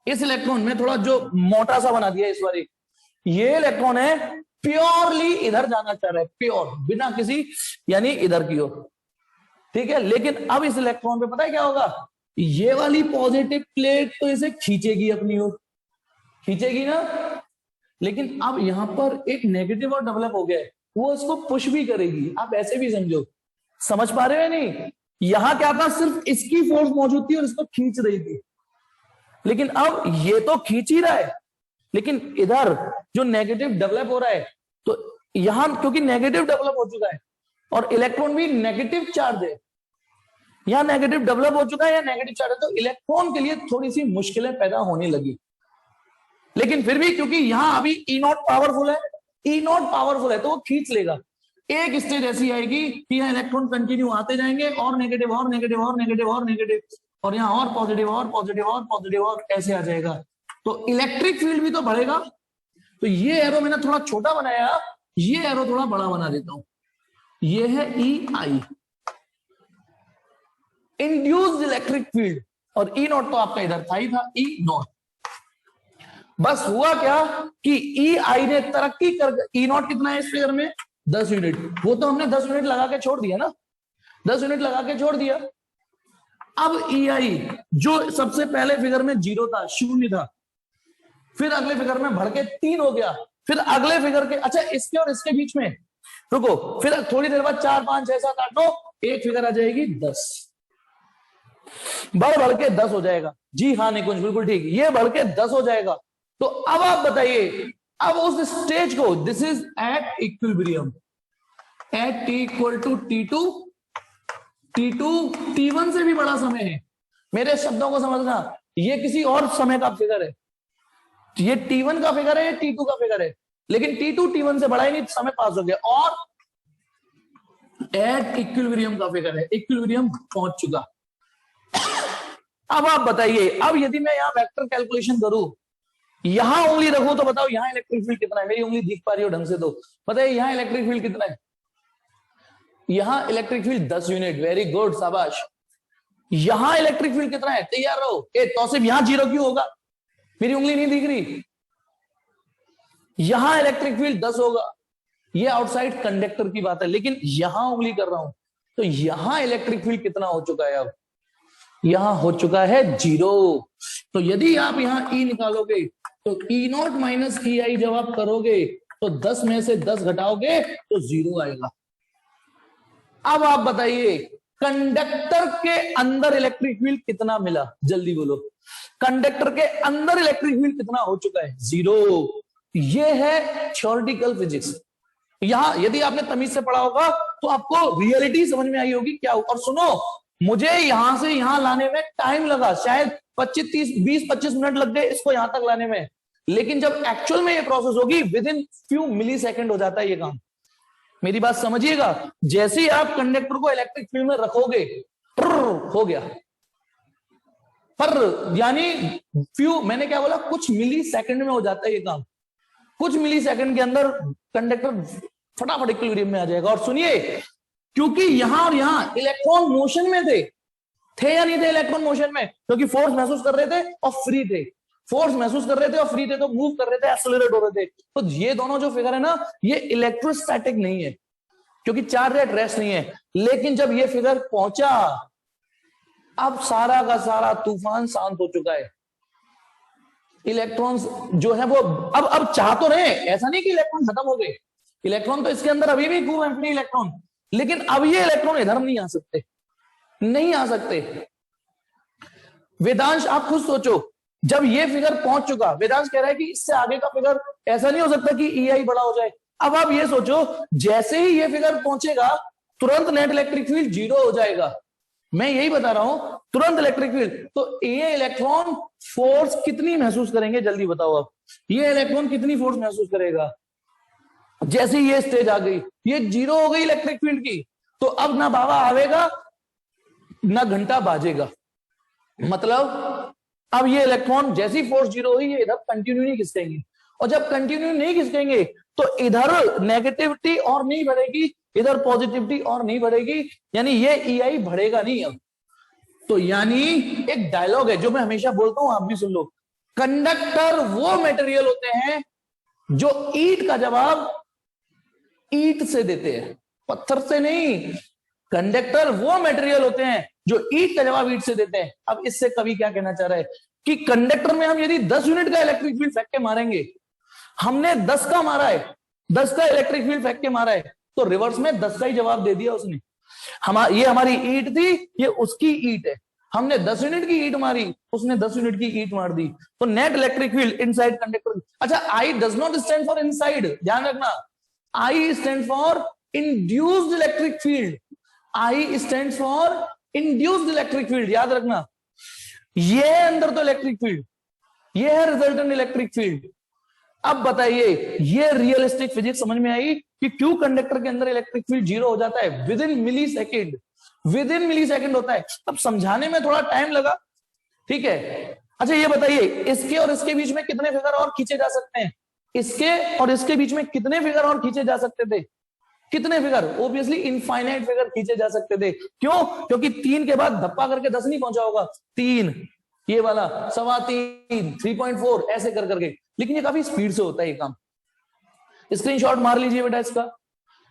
S1: इस इलेक्ट्रॉन में थोड़ा जो मोटा सा बना दिया इस बार, ये इलेक्ट्रॉन है प्योरली इधर जाना चाह रहा है, प्योर बिना किसी यानी इधर की ओर, ठीक है। लेकिन अब इस इलेक्ट्रॉन पे पता है क्या होगा, ये वाली पॉजिटिव प्लेट तो इसे खींचेगी अपनी ओर, खींचेगी ना, लेकिन अब यहां पर एक नेगेटिव और डेवलप हो गया है, वो इसको पुश भी करेगी। आप ऐसे भी समझो, समझ पा रहे हो नहीं, यहां क्या था, सिर्फ इसकी फोर्स मौजूद थी और इसको खींच रही थी, लेकिन अब ये तो खींच ही रहा है, लेकिन इधर जो नेगेटिव डेवलप हो रहा है, तो यहां क्योंकि नेगेटिव डेवलप हो चुका है और इलेक्ट्रॉन भी नेगेटिव चार्ज है, यहां नेगेटिव डेवलप हो चुका है या नेगेटिव चार्ज है, तो इलेक्ट्रॉन के लिए थोड़ी सी मुश्किलें पैदा होने लगी। लेकिन फिर भी क्योंकि यहां अभी E0 पावरफुल है, E0 पावरफुल है तो वो खींच लेगा। एक स्टेज ऐसी आएगी कि यहाँ इलेक्ट्रॉन कंटिन्यू आते जाएंगे और नेगेटिव और नेगेटिव और नेगेटिव और नेगेटिव, और यहाँ और पॉजिटिव और पॉजिटिव और पॉजिटिव और ऐसे आ जाएगा, तो इलेक्ट्रिक फील्ड भी तो बढ़ेगा। तो ये एरो मैंने थोड़ा छोटा बनाया, ये एरो थोड़ा बड़ा बना देता हूं, ये है EI, इंड्यूस्ड इलेक्ट्रिक फील्ड, और E0 तो आपका इधर था ही था, E0। बस हुआ क्या कि EI ने तरक्की कर, E0 कितना है इस फिगर में, 10 यूनिट, वो तो हमने 10 यूनिट लगा के छोड़ दिया ना, 10 यूनिट लगा के छोड़ दिया। अब EI जो सबसे पहले फिगर में 0 था, शून्य था, फिर अगले फिगर में बढ़ के 3 हो गया, फिर अगले फिगर के, अच्छा इसके और इसके बीच में रुको, फिर थोड़ी देर बाद 4 5 6 7 8 9 एक फिगर आ जाएगी 10, बढ़ के 10 हो जाएगा। जी हाँ निकुंज बिल्कुल ठीक, ये बढ़ के 10 हो जाएगा। तो अब आप बताइए, अब उस स्टेज को, this is at equilibrium, at T equal to T2, T2 T1 से भी बड़ा समय है, मेरे शब्दों को समझना, ये किसी और समय का फिगर है, ये T1 का फिगर है, ये T2 का फिगर है, लेकिन T2 T1 से बड़ा ही नहीं, समय पास हो गया, और एट इक्विलिब्रियम का फिगर है, इक्विलिब्रियम पहुंच चुका। अब आप बताइए, अब यदि मैं यहां वेक्टर कैलकुलेशन करूं, यहां उंगली रखूं तो बताओ यहां इलेक्ट्रिक फील्ड कितना है, मेरी उंगली दिख पा रही हो ढंग से तो बताइए यहां इलेक्ट्रिक फील्ड कितना है, यहां electric field 10 unit, very good शाबाश। यहां इलेक्ट्रिक फील्ड कितना है, तैयार रहो, तो सिर्फ यहां 0 क्यों होगा, मेरी उंगली नहीं दिख रही, यहां इलेक्ट्रिक फील्ड 10 होगा, ये आउटसाइड कंडक्टर की बात है, लेकिन यहां उंगली कर रहा हूं तो यहां इलेक्ट्रिक फील्ड कितना हो चुका है, अब यहां हो चुका है 0। तो यदि आप यहां E निकालोगे तो E0 माइनस EI जब आप करोगे तो 10 में से 10 घटाओगे तो 0 आएगा। अब आप बताइए कंडक्टर के अंदर इलेक्ट्रिक फील्ड कितना मिला, जल्दी बोलो, कंडक्टर के अंदर इलेक्ट्रिक फील्ड कितना हो चुका है, 0। ये है थ्योरेटिकल फिजिक्स। यहां यदि आपने तमीज से पढ़ा होगा तो आपको रियलिटी समझ में आई होगी क्या। और सुनो, मुझे यहां से यहां लाने में टाइम लगा, शायद 20-25 मिनट लग गए इसको यहां तक लाने में, लेकिन जब एक्चुअल में ये प्रोसेस होगी within few millisecond हो जाता है ये काम। मेरी बात समझिएगा, जैसे ही आप कंडक्टर को इलेक्ट्रिक फील्ड में रखोगे हो गया, पर यानी फ्यू, मैंने क्या बोला, कुछ मिली सेकेंड में हो जाता है ये काम, कुछ मिली सेकेंड के अंदर कंडक्टर फटाफट इक्विलिब्रियम में आ जाएगा। और सुनिए, क्योंकि यहां और यहां इलेक्ट्रॉन मोशन में थे या नहीं थे इलेक्ट्रॉन मोशन में, क्योंकि फोर्स महसूस कर रहे थे और फ्री थे, फोर्स महसूस कर रहे थे और फ्री थे, तो मूव कर रहे थे, एक्सेलरेट हो रहे थे। तो ये दोनों जो फिगर है ना, ये इलेक्ट्रोस्टैटिक नहीं है क्योंकि चार्ज एट रेस्ट नहीं है। लेकिन जब ये फिगर पहुंचा, अब सारा का सारा तूफान शांत हो चुका है, इलेक्ट्रॉन्स जो है वो अब चाह तो रहे, ऐसा नहीं कि इलेक्ट्रॉन खत्म हो गए, इलेक्ट्रॉन तो इसके अंदर अभी भी खूब है, फ्री इलेक्ट्रॉन, लेकिन अब ये इलेक्ट्रॉन इधर नहीं आ सकते, नहीं आ सकते। वेदांश आप खुद सोचो, जब ये फिगर पहुंच चुका, वेदांश कह रहा है कि इससे आगे का फिगर ऐसा नहीं हो सकता कि EI बड़ा हो जाए। अब आप ये सोचो, जैसे ही ये फिगर पहुंचेगा तुरंत नेट इलेक्ट्रिक फील्ड 0 हो जाएगा। मैं यही बता रहा हूं, तुरंत इलेक्ट्रिक फील्ड। तो ये इलेक्ट्रॉन फोर्स कितनी महसूस करेंगे, जल्दी बताओ अब, ये इलेक्ट्रॉन कितनी फोर्स महसूस करेगा जैसे ये स्टेज आ गई, ये 0 हो गई इलेक्ट्रिक फील्ड की। तो अब ना बाबा आवेगा ना घंटा बाजेगा। मतलब अब ये इलेक्ट्रॉन जैसी फोर्स जीरो हुई, ये इधर कंटिन्यू नहीं खिसकेंगे, और जब कंटिन्यू नहीं खिसकेंगे तो इधर नेगेटिविटी और नहीं बढ़ेगी, इधर पॉजिटिविटी और नहीं बढ़ेगी, यानी ये EI बढ़ेगा नहीं अब। तो यानी एक डायलॉग है जो मैं हमेशा बोलता हूं, आप भी सुन लो, कंडक्टर वो मटेरियल होते हैं जो ईंट का जवाब ईंट से देते हैं, पत्थर से नहीं। कंडक्टर वो मटेरियल होते हैं जो ईंट का जवाब ईंट से देते हैं। अब इससे कवि क्या कहना चाह रहा है कि कंडक्टर में हम यदि 10 यूनिट का इलेक्ट्रिक फील्ड फेंक के मारेंगे, हमने 10 का मारा है, 10 का इलेक्ट्रिक फील्ड फेंक के मारा है, तो रिवर्स में 10 का ही जवाब दे दिया उसने। ये हमारी ईंट थी, ये उसकी ईंट है, हमने 10 यूनिट की ईंट मारी, उसने 10 यूनिट की ईंट मार दी, तो net electric field inside conductor. अच्छा, I does not stand for inside, ध्यान रखना, I stand for induced electric field, I stand for induced electric field, याद रखना। ये है अंदर तो इलेक्ट्रिक फील्ड, ये है रिजल्टेंट इलेक्ट्रिक फील्ड। अब बताइए, ये रियलिस्टिक फिजिक्स समझ में आई कि क्यों कंडक्टर के अंदर इलेक्ट्रिक फील्ड जीरो हो जाता है within millisecond, within millisecond होता है। अब समझाने में थोड़ा टाइम लगा, ठीक है। अच्छा ये बताइए, इसके और इसके बीच में कितने फिगर और खींचे जा सकते हैं? इसके और इसके बीच में कितने फिगर और खींचे जा सकते थे? कितने फिगर? ऑब्वियसली इनफाइनाइट फिगर खींचे जा सकते थे। क्यों? क्योंकि 3 के बाद धप्पा करके 10 नहीं पहुंचा होगा, 3, ये वाला 3.25, 3.4, ऐसे कर करके। लेकिन ये काफी स्पीड से होता है ये काम। स्क्रीनशॉट मार लीजिए बेटा इसका।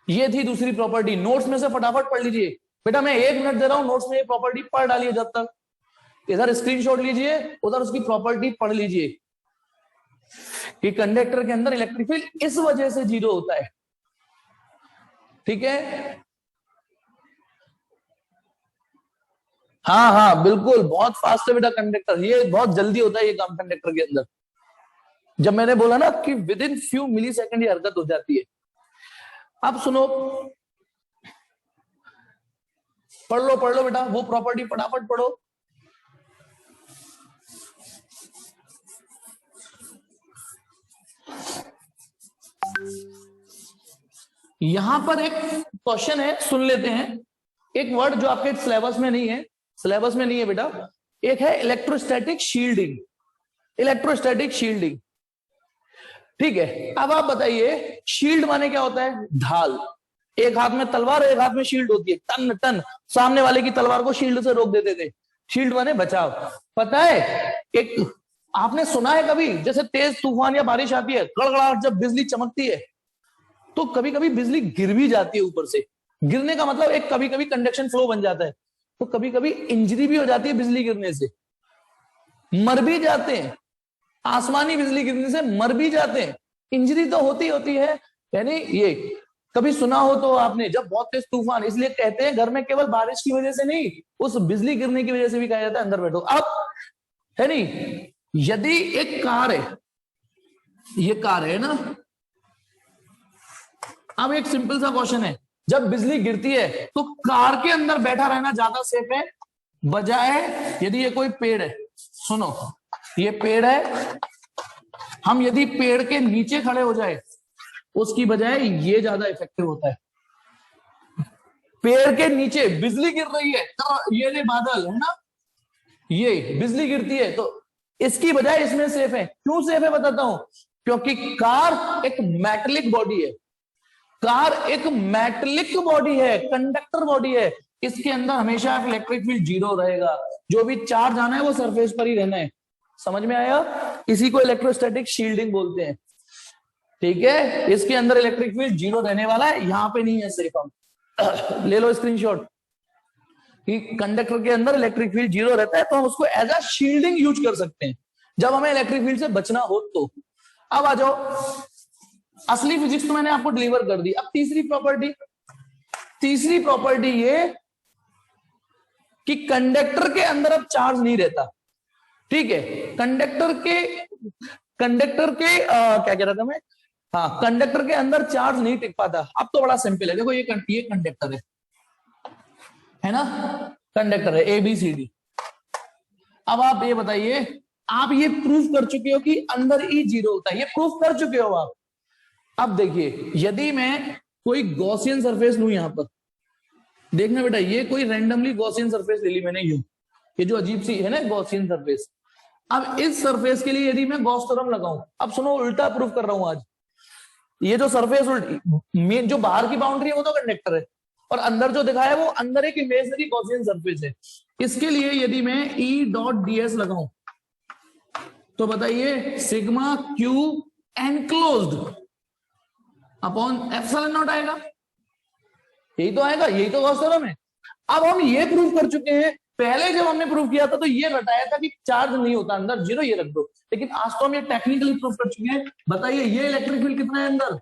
S1: ये थी दूसरी प्रॉपर्टी, नोट्स में से फटाफट पढ़ लीजिए बेटा, मैं 1 मिनट दे रहा हूं, नोट्स में ये प्रॉपर्टी पढ़ डालिए जब तक। इधर स्क्रीनशॉट लीजिए, उधर उसकी प्रॉपर्टी पढ़ लीजिए कि कंडक्टर के अंदर इलेक्ट्रिक फील्ड इस वजह से जीरो होता है, ठीक है। हाँ हाँ बिल्कुल, बहुत फास्ट है बेटा कंडक्टर, ये बहुत जल्दी होता है ये काम कंडक्टर के अंदर। जब मैंने बोला ना कि within few millisecond ये हरकत हो जाती है। अब सुनो, पढ़ लो बेटा, वो प्रॉपर्टी फटाफट पढ़ो। यहां पर एक क्वेश्चन है, सुन लेते हैं। एक वर्ड जो आपके सिलेबस में नहीं है, सिलेबस में नहीं है बेटा, एक है इलेक्ट्रोस्टैटिक शील्डिंग, इलेक्ट्रोस्टैटिक शील्डिंग, ठीक है। अब आप बताइए, शील्ड माने क्या होता है? ढाल। एक हाथ में तलवार, एक हाथ में शील्ड होती है, टन टन सामने वाले की तलवार को शील्ड से रोक देते थे। शील्ड माने बचाव। पता है, एक आपने सुना है कभी, जैसे तेज तूफान या बारिश आती है, गड़गड़ाहट, जब बिजली चमकती है तो कभी कभी बिजली गिर भी जाती है ऊपर से। गिरने का मतलब एक कभी कभी कंडक्शन फ्लो बन जाता है, तो कभी कभी इंजरी भी हो जाती है बिजली गिरने से, मर भी जाते हैं, आसमानी बिजली गिरने से मर भी जाते हैं, इंजरी तो होती है। यानी ये कभी सुना हो तो आपने, जब बहुत तेज तूफान, इसलिए कहते हैं घर में केवल बारिश की वजह से नहीं, उस बिजली गिरने की वजह से भी कहा जाता है अंदर बैठो। अब है नहीं, यदि एक कार है, ये कार है ना, अब एक सिंपल सा क्वेश्चन है, जब बिजली गिरती है तो कार के अंदर बैठा रहना ज्यादा सेफ है, बजाय यदि ये कोई पेड़ है, सुनो ये पेड़ है, हम यदि पेड़ के नीचे खड़े हो जाए उसकी बजाय ये ज्यादा इफेक्टिव होता है। पेड़ के नीचे बिजली गिर रही है, तो ये बादल है ना, ये बिजली गिरती है, तो इसकी बजाय इसमें सेफ है। क्यों सेफ है बताता हूं, क्योंकि कार एक मेटेलिक बॉडी है, कार एक मेटेलिक बॉडी है, कंडक्टर बॉडी है, इसके अंदर हमेशा इलेक्ट्रिक फील्ड जीरो रहेगा, जो भी चार्ज आना है वो सरफेस पर ही रहना है। समझ में आया? इसी को इलेक्ट्रोस्टैटिक शील्डिंग बोलते हैं, ठीक है। इसके अंदर इलेक्ट्रिक फील्ड जीरो रहने वाला है, यहां पे नहीं है सिर्फ। हम ले लो स्क्रीनशॉट कि कंडक्टर के अंदर इलेक्ट्रिक फील्ड जीरो रहता है, तो हम उसको एज अ शील्डिंग यूज कर सकते हैं जब हमें इलेक्ट्रिक फील्ड से बचना हो तो। अब आ जाओ, असली फिजिक्स तो मैंने आपको डिलीवर कर दी। अब तीसरी प्रॉपर्टी, तीसरी प्रॉपर्टी ये कि कंडक्टर के अंदर अब चार्ज नहीं रहता, ठीक है। कंडक्टर के क्या कह रहा था मैं, हाँ, कंडक्टर के अंदर चार्ज नहीं टिक पाता। अब तो बड़ा सिंपल है, देखो ये कंडक्टर है ना, कंडक्टर है ABCD। अब आप ये बताइए, आप ये प्रूफ कर चुके हो कि अंदर E जीरो होता है, ये प्रूफ कर चुके हो आप। अब देखिए, यदि मैं कोई गॉसियन सरफेस लूं यहां पर, देखना बेटा, ये कोई रैंडमली गॉसियन सरफेस ले ली मैंने यूं, ये जो अजीब सी है ना गॉसियन सरफेस। अब इस सरफेस के लिए यदि मैं गॉस थ्योरम लगाऊं, अब सुनो उल्टा प्रूफ कर रहा हूं आज। ये जो सरफेस मेन जो बाहर की बाउंड्री है वो तो कंडक्टर है, और अंदर जो दिखाया है वो अंदर एक इमेजिनरी गॉसियन सरफेस है। इसके लिए यदि मैं E डॉट ds लगाऊं तो बताइए sigma q enclosed upon epsilon not आएगा, यही तो आएगा, यही तो गॉस थ्योरम है। अब हम ये प्रूव कर चुके हैं, पहले जब हमने प्रूव किया था तो ये बताया था कि चार्ज नहीं होता अंदर, जीरो ये रख दो, लेकिन आज तो हम ये टेक्निकली प्रूव कर चुके हैं। बताइए ये इलेक्ट्रिक फील्ड कितना है अंदर,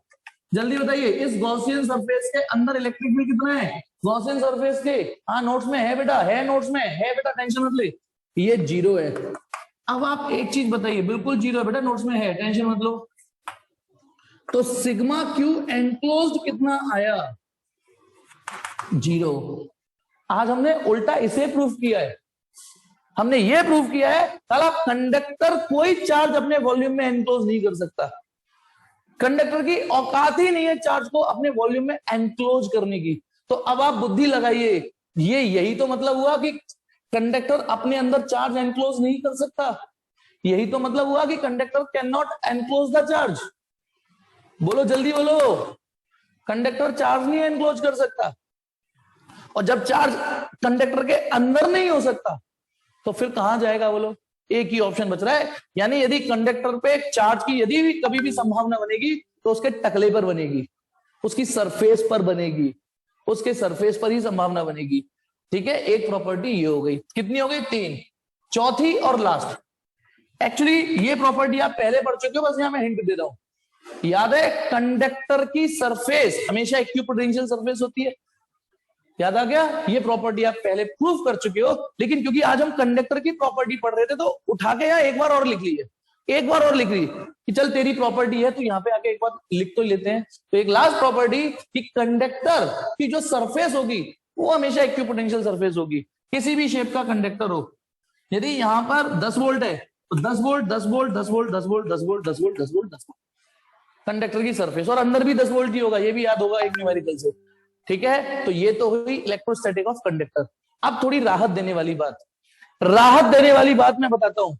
S1: जल्दी बताइए, इस गॉसियन सरफेस के अंदर इलेक्ट्रिक फील्ड कितना है गॉसियन सरफेस के? हाँ नोट्स में है बेटा, है नोट्स में है बेटा, टेंशन मत ले, ये जीरो है। अब आप एक चीज बताइए, बिल्कुल जीरो है बेटा, नोट्स में है, टेंशन मत लो। तो सिग्मा क्यू एनक्लोज्ड कितना आया? जीरो। आज हमने उल्टा इसे प्रूफ किया है, हमने ये प्रूफ किया है साला कंडक्टर कोई चार्ज अपने वॉल्यूम में एनक्लोज नहीं कर सकता, कंडक्टर की औकात ही नहीं है चार्ज को अपने वॉल्यूम में एनक्लोज करने की। तो अब आप बुद्धि लगाइए, ये यही तो मतलब हुआ कि कंडक्टर अपने अंदर चार्ज एनक्लोज नहीं कर सकता, यही तो मतलब हुआ कि conductor can not enclose the charge. बोलो जल्दी बोलो, कंडक्टर चार्ज नहीं एनक्लोज कर सकता, और जब चार्ज कंडक्टर के अंदर नहीं हो सकता तो फिर कहां जाएगा बोलो? एक ही ऑप्शन बच रहा है, यानी यदि कंडक्टर पे चार्ज की यदि भी कभी भी संभावना बनेगी तो उसके टकले पर बनेगी, उसकी सरफेस पर बनेगी, उसके सरफेस पर ही संभावना बनेगी। ठीक है, एक प्रॉपर्टी ये हो गई, कितनी हो गई? 3। चौथी और लास्ट, एक्चुअली ये प्रॉपर्टी आप पहले पढ़ चुके हो, बस यहां मैं हिंट दे रहा हूं। याद है कंडक्टर की सरफेस हमेशा इक्विपोटेंशियल सरफेस होती है, याद आ गया? ये प्रॉपर्टी आप पहले प्रूव कर चुके हो, लेकिन क्योंकि आज हम कंडक्टर की प्रॉपर्टी पढ़ रहे थे तो उठा के यहाँ एक बार और लिख ली है, एक बार और लिख ली कि चल तेरी प्रॉपर्टी है तो यहाँ पे आके एक बार लिख तो लेते हैं। तो एक लास्ट प्रॉपर्टी कि कंडक्टर की जो सरफेस होगी वो हमेशा इक्विपोटेंशियल सरफेस होगी, किसी भी शेप का कंडक्टर हो। यदि यहाँ पर 10 वोल्ट है तो 10 volt 10 volt 10 volt 10 volt 10 volt 10 volt 10 volt 10 volt conductor की सरफेस, और अंदर भी 10 वोल्ट ही होगा, ये भी याद होगा एक न्यूमेरिकल से। ठीक है, तो ये तो हुई इलेक्ट्रोस्टैटिक ऑफ कंडक्टर। अब थोड़ी राहत देने वाली बात, राहत देने वाली बात मैं बताता हूं।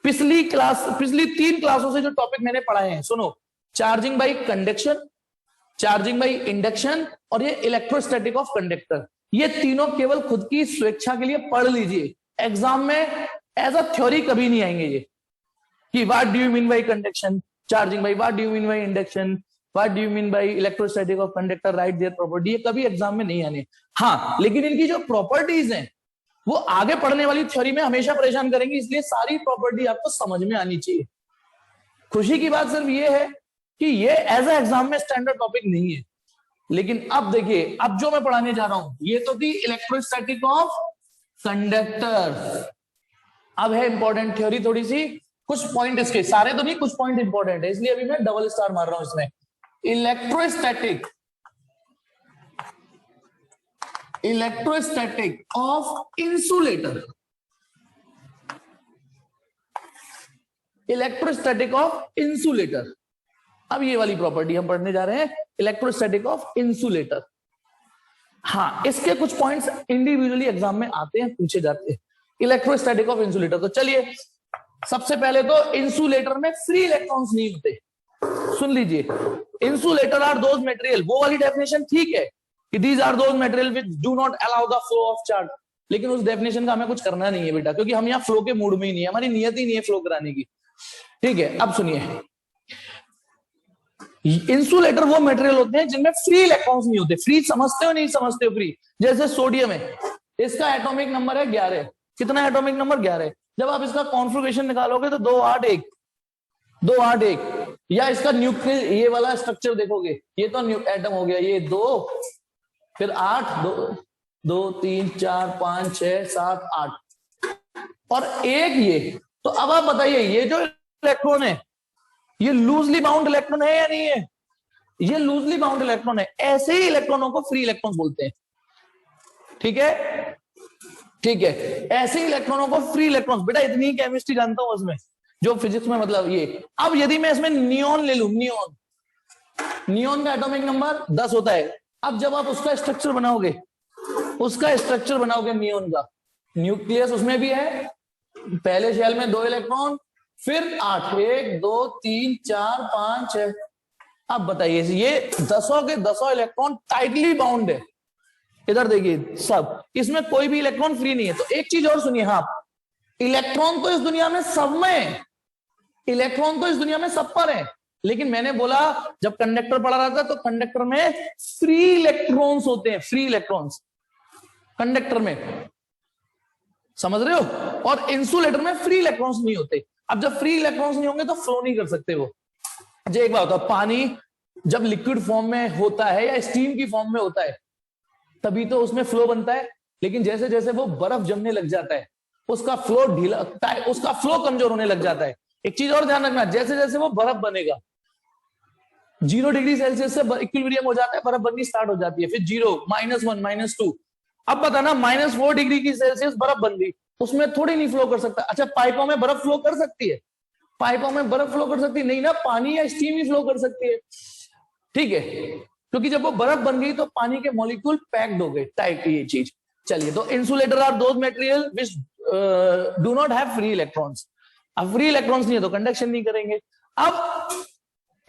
S1: पिछली 3 क्लासों से जो टॉपिक मैंने पढ़ाए हैं सुनो, charging by conduction, charging by induction और ये इलेक्ट्रोस्टैटिक ऑफ कंडक्टर, ये तीनों केवल खुद की स्वेच्छा के लिए पढ़ लीजिए, एग्जाम में एज अ थ्योरी कभी नहीं आएंगे ये कि what do you mean by conduction, charging by, what do you mean by induction, what do you mean by electrostatic of conductor, right their property, ये कभी एग्जाम में नहीं आने। हाँ, लेकिन इनकी जो प्रॉपर्टीज हैं वो आगे पढ़ने वाली थ्योरी में हमेशा परेशान करेंगी, इसलिए सारी प्रॉपर्टी आपको समझ में आनी चाहिए। खुशी की बात सिर्फ ये है कि ये एज ए एग्जाम में स्टैंडर्ड टॉपिक नहीं है। लेकिन अब देखिए, अब जो मैं पढ़ाने जा रहा हूं ये तो थी इलेक्ट्रोस्टैटिक ऑफ कंडक्टर। अब है इंपॉर्टेंट थ्योरी थोड़ी सी, कुछ पॉइंट इसके, सारे तो नहीं, कुछ पॉइंट इंपॉर्टेंट है, इसलिए अभी मैं डबल स्टार मार रहा हूं इसमें। Electrostatic of insulator, electrostatic of insulator. अब ये वाली प्रॉपर्टी हम पढ़ने जा रहे हैं, इलेक्ट्रोस्टैटिक ऑफ इंसुलेटर। हाँ, इसके कुछ पॉइंट्स इंडिविजुअली एग्जाम में आते हैं, पूछे जाते हैं। इलेक्ट्रोस्टैटिक ऑफ इंसुलेटर, तो चलिए सबसे पहले तो इंसुलेटर में फ्री इलेक्ट्रॉन्स नहीं होते, सुन लीजिए। इंसुलेटर आर दोज मटेरियल, वो वाली डेफिनेशन ठीक है कि these are those material which do not allow the flow of charge, लेकिन उस डेफिनेशन का हमें कुछ करना नहीं है बेटा, क्योंकि हम यहाँ फ्लो के मूड में ही नहीं है, हमारी नियत ही नहीं है फ्लो कराने की। ठीक है, अब सुनिए, इंसुलेटर वो मटेरियल होते हैं जिनमें फ्री इलेक्ट्रॉन्स नहीं होते। फ्री समझते हो नहीं समझते हो? फ्री जैसे सोडियम है, इसका एटॉमिक नंबर है 11, कितना एटॉमिक नंबर? 11। जब आप इसका कॉन्फिगरेशन निकालोगे तो 281, या इसका न्यूक्लियर ये वाला स्ट्रक्चर देखोगे, ये तो एटम हो गया, ये 2 फिर 8, 2 3 4 5 6 7 8 और एक ये। तो अब आप बताइए, ये जो इलेक्ट्रॉन है ये लूजली बाउंड इलेक्ट्रॉन है या नहीं है? ये लूजली बाउंड इलेक्ट्रॉन है। ऐसे ही इलेक्ट्रॉनों को फ्री इलेक्ट्रॉन्स बोलते हैं। ठीक है, ठीक है, ऐसे ही इलेक्ट्रॉनों को फ्री इलेक्ट्रॉन्स। बेटा इतनी केमिस्ट्री जानता हूं उसमें, जो फिजिक्स में मतलब ये। अब यदि मैं इसमें नियॉन ले लूं, नियॉन का एटॉमिक नंबर 10 होता है। अब जब आप उसका स्ट्रक्चर बनाओगे उसका स्ट्रक्चर बनाओगे नियोन का, न्यूक्लियस उसमें भी है, पहले शेल में 2 इलेक्ट्रॉन, फिर 8, 1 2 3 4 5 6। अब बताइए ये 10 के 10 इलेक्ट्रॉन टाइटली बाउंड है, इधर देखिए सब, इसमें कोई भी इलेक्ट्रॉन फ्री नहीं है। तो एक चीज और सुनिए, हाँ इलेक्ट्रॉन तो इस दुनिया में सब में है, इलेक्ट्रॉन तो इस दुनिया में सब पर है, लेकिन मैंने बोला जब कंडक्टर पढ़ा रहा था तो कंडक्टर में फ्री इलेक्ट्रॉन्स होते हैं, फ्री इलेक्ट्रॉन्स कंडक्टर में, समझ रहे हो, और इंसुलेटर में फ्री इलेक्ट्रॉन्स नहीं होते। अब जब फ्री इलेक्ट्रॉन्स नहीं होंगे तो फ्लो नहीं कर सकते वो। जो एक बात होता, पानी जब लिक्विड फॉर्म में होता है या स्टीम की फॉर्म में होता है तभी तो उसमें फ्लो बनता है, लेकिन जैसे जैसे वो बर्फ जमने लग जाता है उसका फ्लो ढीला, उसका फ्लो कमजोर होने लग जाता है। एक चीज और ध्यान रखना, जैसे जैसे वो बर्फ बनेगा 0 डिग्री सेल्सियस से इक्विलिब्रियम हो जाता है, बर्फ बननी स्टार्ट हो जाती है, फिर 0 -1 -2। अब पता ना -4 डिग्री की सेल्सियस बर्फ बन गई, उसमें थोड़ी नहीं फ्लो कर सकता। अच्छा पाइपों में बर्फ फ्लो कर सकती है, पाइपों में बर्फ फ्लो कर सकती है नहीं ना, पानी या स्टीम ही फ्लो कर सकती है, ठीक है, क्योंकि जब वो बर्फ बन गई तो पानी के मॉलिक्यूल पैक्ड हो गए, टाइट ये चीज। चलिए, तो insulator are those material which do not have free electrons. अब फ्री इलेक्ट्रॉन्स नहीं है तो कंडक्शन नहीं करेंगे। अब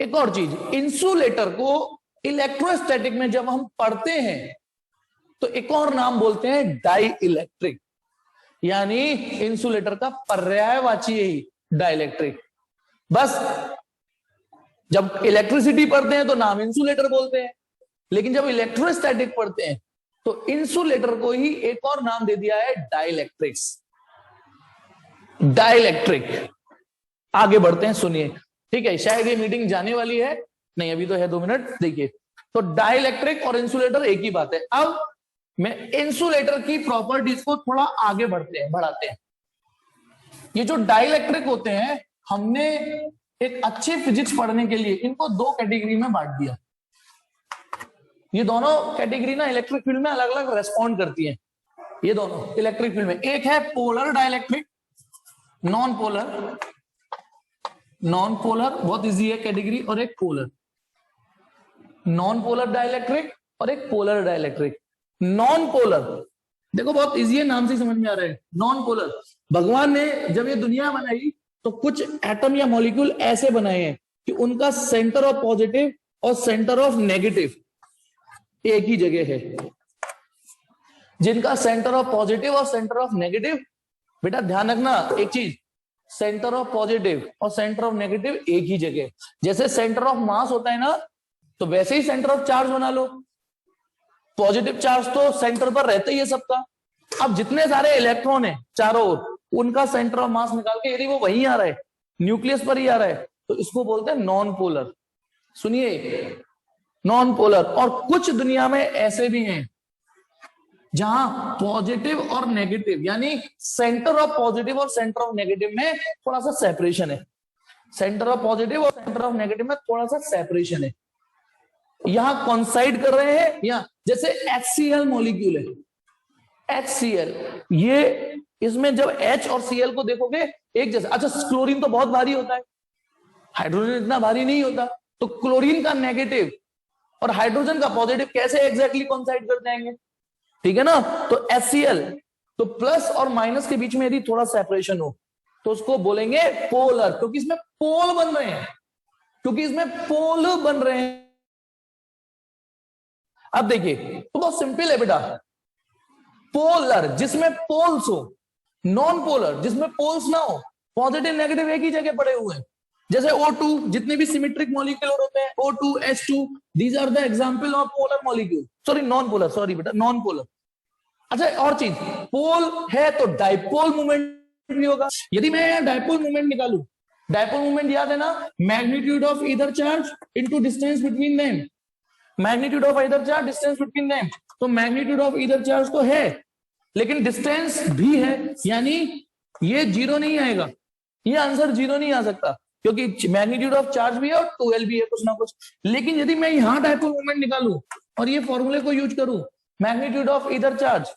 S1: एक और चीज, इंसुलेटर को इलेक्ट्रोस्टैटिक में जब हम पढ़ते हैं तो एक और नाम बोलते हैं डाई इलेक्ट्रिक, यानी इंसुलेटर का पर्यायवाची ही डाइलेक्ट्रिक। बस जब इलेक्ट्रिसिटी पढ़ते हैं तो नाम इंसुलेटर बोलते हैं, लेकिन जब इलेक्ट्रोस्टैटिक पढ़ते हैं तो इंसुलेटर को ही एक और नाम दे दिया है डाइलेक्ट्रिक्स, डाइलेक्ट्रिक। आगे बढ़ते हैं, सुनिए, ठीक है, शायद ये मीटिंग जाने वाली है, नहीं अभी तो है 2 मिनट। देखिए, तो डाइलेक्ट्रिक और इंसुलेटर एक ही बात है। अब मैं इंसुलेटर की प्रॉपर्टीज को थोड़ा आगे बढ़ाते हैं। ये जो डाइलेक्ट्रिक होते हैं, हमने एक अच्छे फिजिक्स पढ़ने के लिए इनको 2 कैटेगरी में बांट दिया। ये दोनों कैटेगरी ना इलेक्ट्रिक फील्ड में अलग अलग रेस्पॉन्ड करती हैं। ये दोनों इलेक्ट्रिक फील्ड में, एक है polar dielectric, non polar, non polar बहुत इजी है कैटेगरी, और एक पोलर, नॉन पोलर डाइलेक्ट्रिक और एक पोलर डाइलेक्ट्रिक। नॉन पोलर देखो बहुत इजी है, नाम से समझ में आ रहा है। नॉन पोलर, भगवान ने जब ये दुनिया बनाई तो कुछ एटम या मॉलिक्यूल ऐसे बनाए हैं कि उनका सेंटर ऑफ पॉजिटिव और सेंटर ऑफ नेगेटिव एक ही जगह है। जिनका सेंटर ऑफ पॉजिटिव और सेंटर ऑफ नेगेटिव, बेटा ध्यान रखना एक चीज, सेंटर ऑफ पॉजिटिव और सेंटर ऑफ नेगेटिव एक ही जगह। जैसे सेंटर ऑफ मास होता है ना, तो वैसे ही सेंटर ऑफ चार्ज बना लो। पॉजिटिव चार्ज तो सेंटर पर रहता ही है सबका। अब जितने सारे इलेक्ट्रॉन है चारों ओर, उनका सेंटर ऑफ मास निकाल के यदि वो वहीं आ रहा है, न्यूक्लियस पर ही आ रहा है, तो इसको बोलते हैं नॉन पोलर। सुनिए, नॉन पोलर। और कुछ दुनिया में ऐसे भी हैं जहां पॉजिटिव और नेगेटिव, यानी सेंटर ऑफ पॉजिटिव और सेंटर ऑफ नेगेटिव में थोड़ा सा सेपरेशन है। सेंटर ऑफ पॉजिटिव और सेंटर ऑफ नेगेटिव में थोड़ा सा सेपरेशन है, यहां कॉन्साइड कर रहे हैं। यहां जैसे HCl मॉलिक्यूल है, HCl, ये इसमें जब H और Cl को देखोगे एक जैसा। अच्छा, क्लोरीन तो बहुत भारी होता है, हाइड्रोजन इतना भारी नहीं होता, तो क्लोरीन का नेगेटिव और हाइड्रोजन का पॉजिटिव कैसे एग्जैक्टली कॉन्साइड कर जाएंगे, ठीक है ना। तो HCl, तो प्लस और माइनस के बीच में यदि थोड़ा सेपरेशन हो तो उसको बोलेंगे पोलर, क्योंकि इसमें पोल बन रहे हैं, क्योंकि इसमें पोल बन रहे हैं। अब देखिए, तो बहुत सिंपल है बेटा, पोलर जिसमें पोल्स हो, नॉन पोलर जिसमें पोल्स ना हो, पॉजिटिव नेगेटिव एक ही जगह पड़े हुए हैं। जैसे O2, जितने भी सिमेट्रिक मॉलिक्यूल होते हैं, O2, H2, these are the example of polar molecule. Sorry non polar, sorry बेटा नॉन पोलर। अच्छा, और चीज, पोल है तो डाइपोल मूवमेंट भी होगा। यदि मैं डाइपोल मूवमेंट निकालू, डाइपोल मूवमेंट याद है ना, magnitude of either charge into distance between them, magnitude of either charge distance between them. तो मैग्नीट्यूड ऑफ ईदर चार्ज तो है, लेकिन डिस्टेंस भी है, यानी ये 0 नहीं आएगा, ये आंसर 0 नहीं आ सकता, क्योंकि मैग्नीट्यूड ऑफ चार्ज भी है और 2L भी है कुछ ना कुछ। लेकिन यदि मैं यहां डाइपोल मोमेंट निकालूं और ये फॉर्मूले को यूज करूं, magnitude of either charge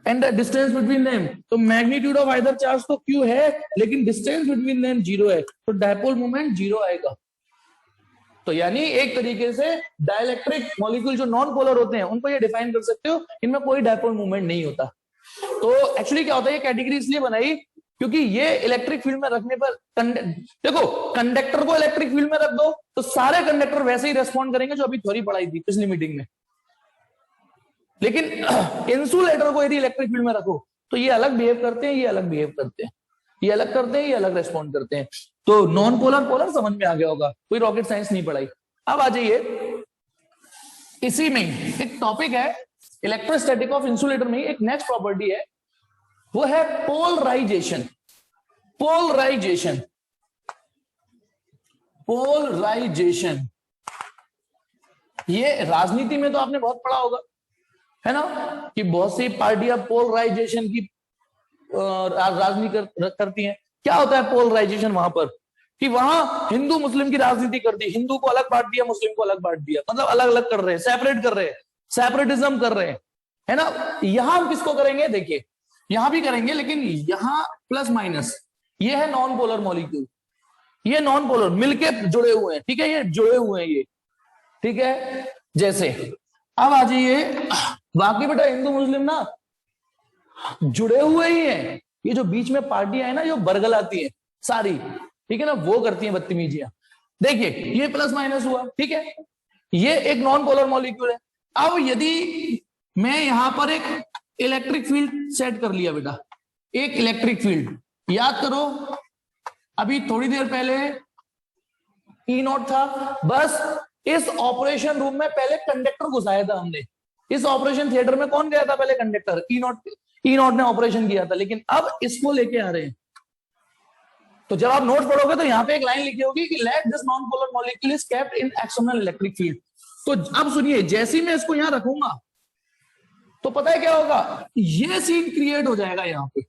S1: and distance between them, तो मैग्नीट्यूड ऑफ ईदर चार्ज तो Q है, लेकिन डिस्टेंस बिटवीन देम 0 है, तो डाइपोल मोमेंट 0 आएगा। तो यानी एक तरीके से डाइलेक्ट्रिक मॉलिक्यूल जो नॉन पोलर होते हैं उनको ये डिफाइन कर सकते हो, इनमें कोई डायपोल मूवमेंट नहीं होता। तो एक्चुअली क्या होता है, ये कैटेगरी इसलिए बनाई क्योंकि ये इलेक्ट्रिक फील्ड में रखने पर देखो, कंडक्टर को इलेक्ट्रिक फील्ड में रख दो तो सारे कंडक्टर वैसे ही रेस्पॉन्ड करेंगे जो अभी थ्योरी पढ़ाई थी पिछली मीटिंग में। लेकिन इंसुलेटर को यदि इलेक्ट्रिक फील्ड में रखो तो ये अलग बिहेव करते हैं, ये अलग बिहेव करते हैं, ये अलग करते हैं, ये अलग रेस्पॉन्ड करते हैं। तो नॉन पोलर पोलर समझ में आ गया होगा, कोई रॉकेट साइंस नहीं पढ़ाई। अब आ जाइए, इसी में एक टॉपिक है इलेक्ट्रोस्टैटिक ऑफ इंसुलेटर में एक नेक्स्ट प्रॉपर्टी है, वो है पोलराइजेशन। पोलराइजेशन, पोलराइजेशन ये राजनीति में तो आपने बहुत पढ़ा होगा, है ना, कि बहुत सी पार्टियां पोलराइजेशन की राजनीति करती हैं। क्या होता है पोलराइजेशन वहां पर, कि वहां हिंदू मुस्लिम की राजनीति कर दी, हिंदू को अलग बांट दिया, मुस्लिम को अलग बांट दिया, मतलब अलग अलग कर रहे हैं, सेपरेट कर रहे हैं, सेपरेटिज्म कर रहे हैं, है ना। यहां हम किसको करेंगे, देखिए यहां भी करेंगे, लेकिन यहां प्लस माइनस, ये है नॉन पोलर मॉलिक्यूल, ये नॉन पोलर मिलके जुड़े हुए हैं, ठीक है, ये जुड़े हुए हैं ये, ठीक है। जैसे अब आ जाइए, बाकी बेटा हिंदू मुस्लिम ना जुड़े हुए ही हैं, ये जो बीच में पार्टियां है ना जो बरगलाती है सारी, ठीक है ना, वो करती हैं बदतमीजियां। देखिए ये प्लस माइनस हुआ, ठीक है, ये एक नॉन पोलर मॉलिक्यूल है। अब यदि मैं यहां पर एक इलेक्ट्रिक फील्ड सेट कर लिया बेटा, एक इलेक्ट्रिक फील्ड, याद करो अभी थोड़ी देर पहले ई नॉट था, बस इस ऑपरेशन रूम में पहले कंडक्टर घुसाया था हमने, इस ऑपरेशन थिएटर में कौन गया था पहले, कंडक्टर, ई नॉट ने ऑपरेशन किया था, लेकिन अब इसको लेके आ रहे हैं। तो जब आप नोट पढ़ोगे तो यहां पे एक लाइन लिखी होगी कि let this non polar molecule is kept in external electric field. तो अब सुनिए, जैसे ही मैं इसको यहां रखूंगा तो पता है क्या होगा, ये सीन क्रिएट हो जाएगा यहां पे,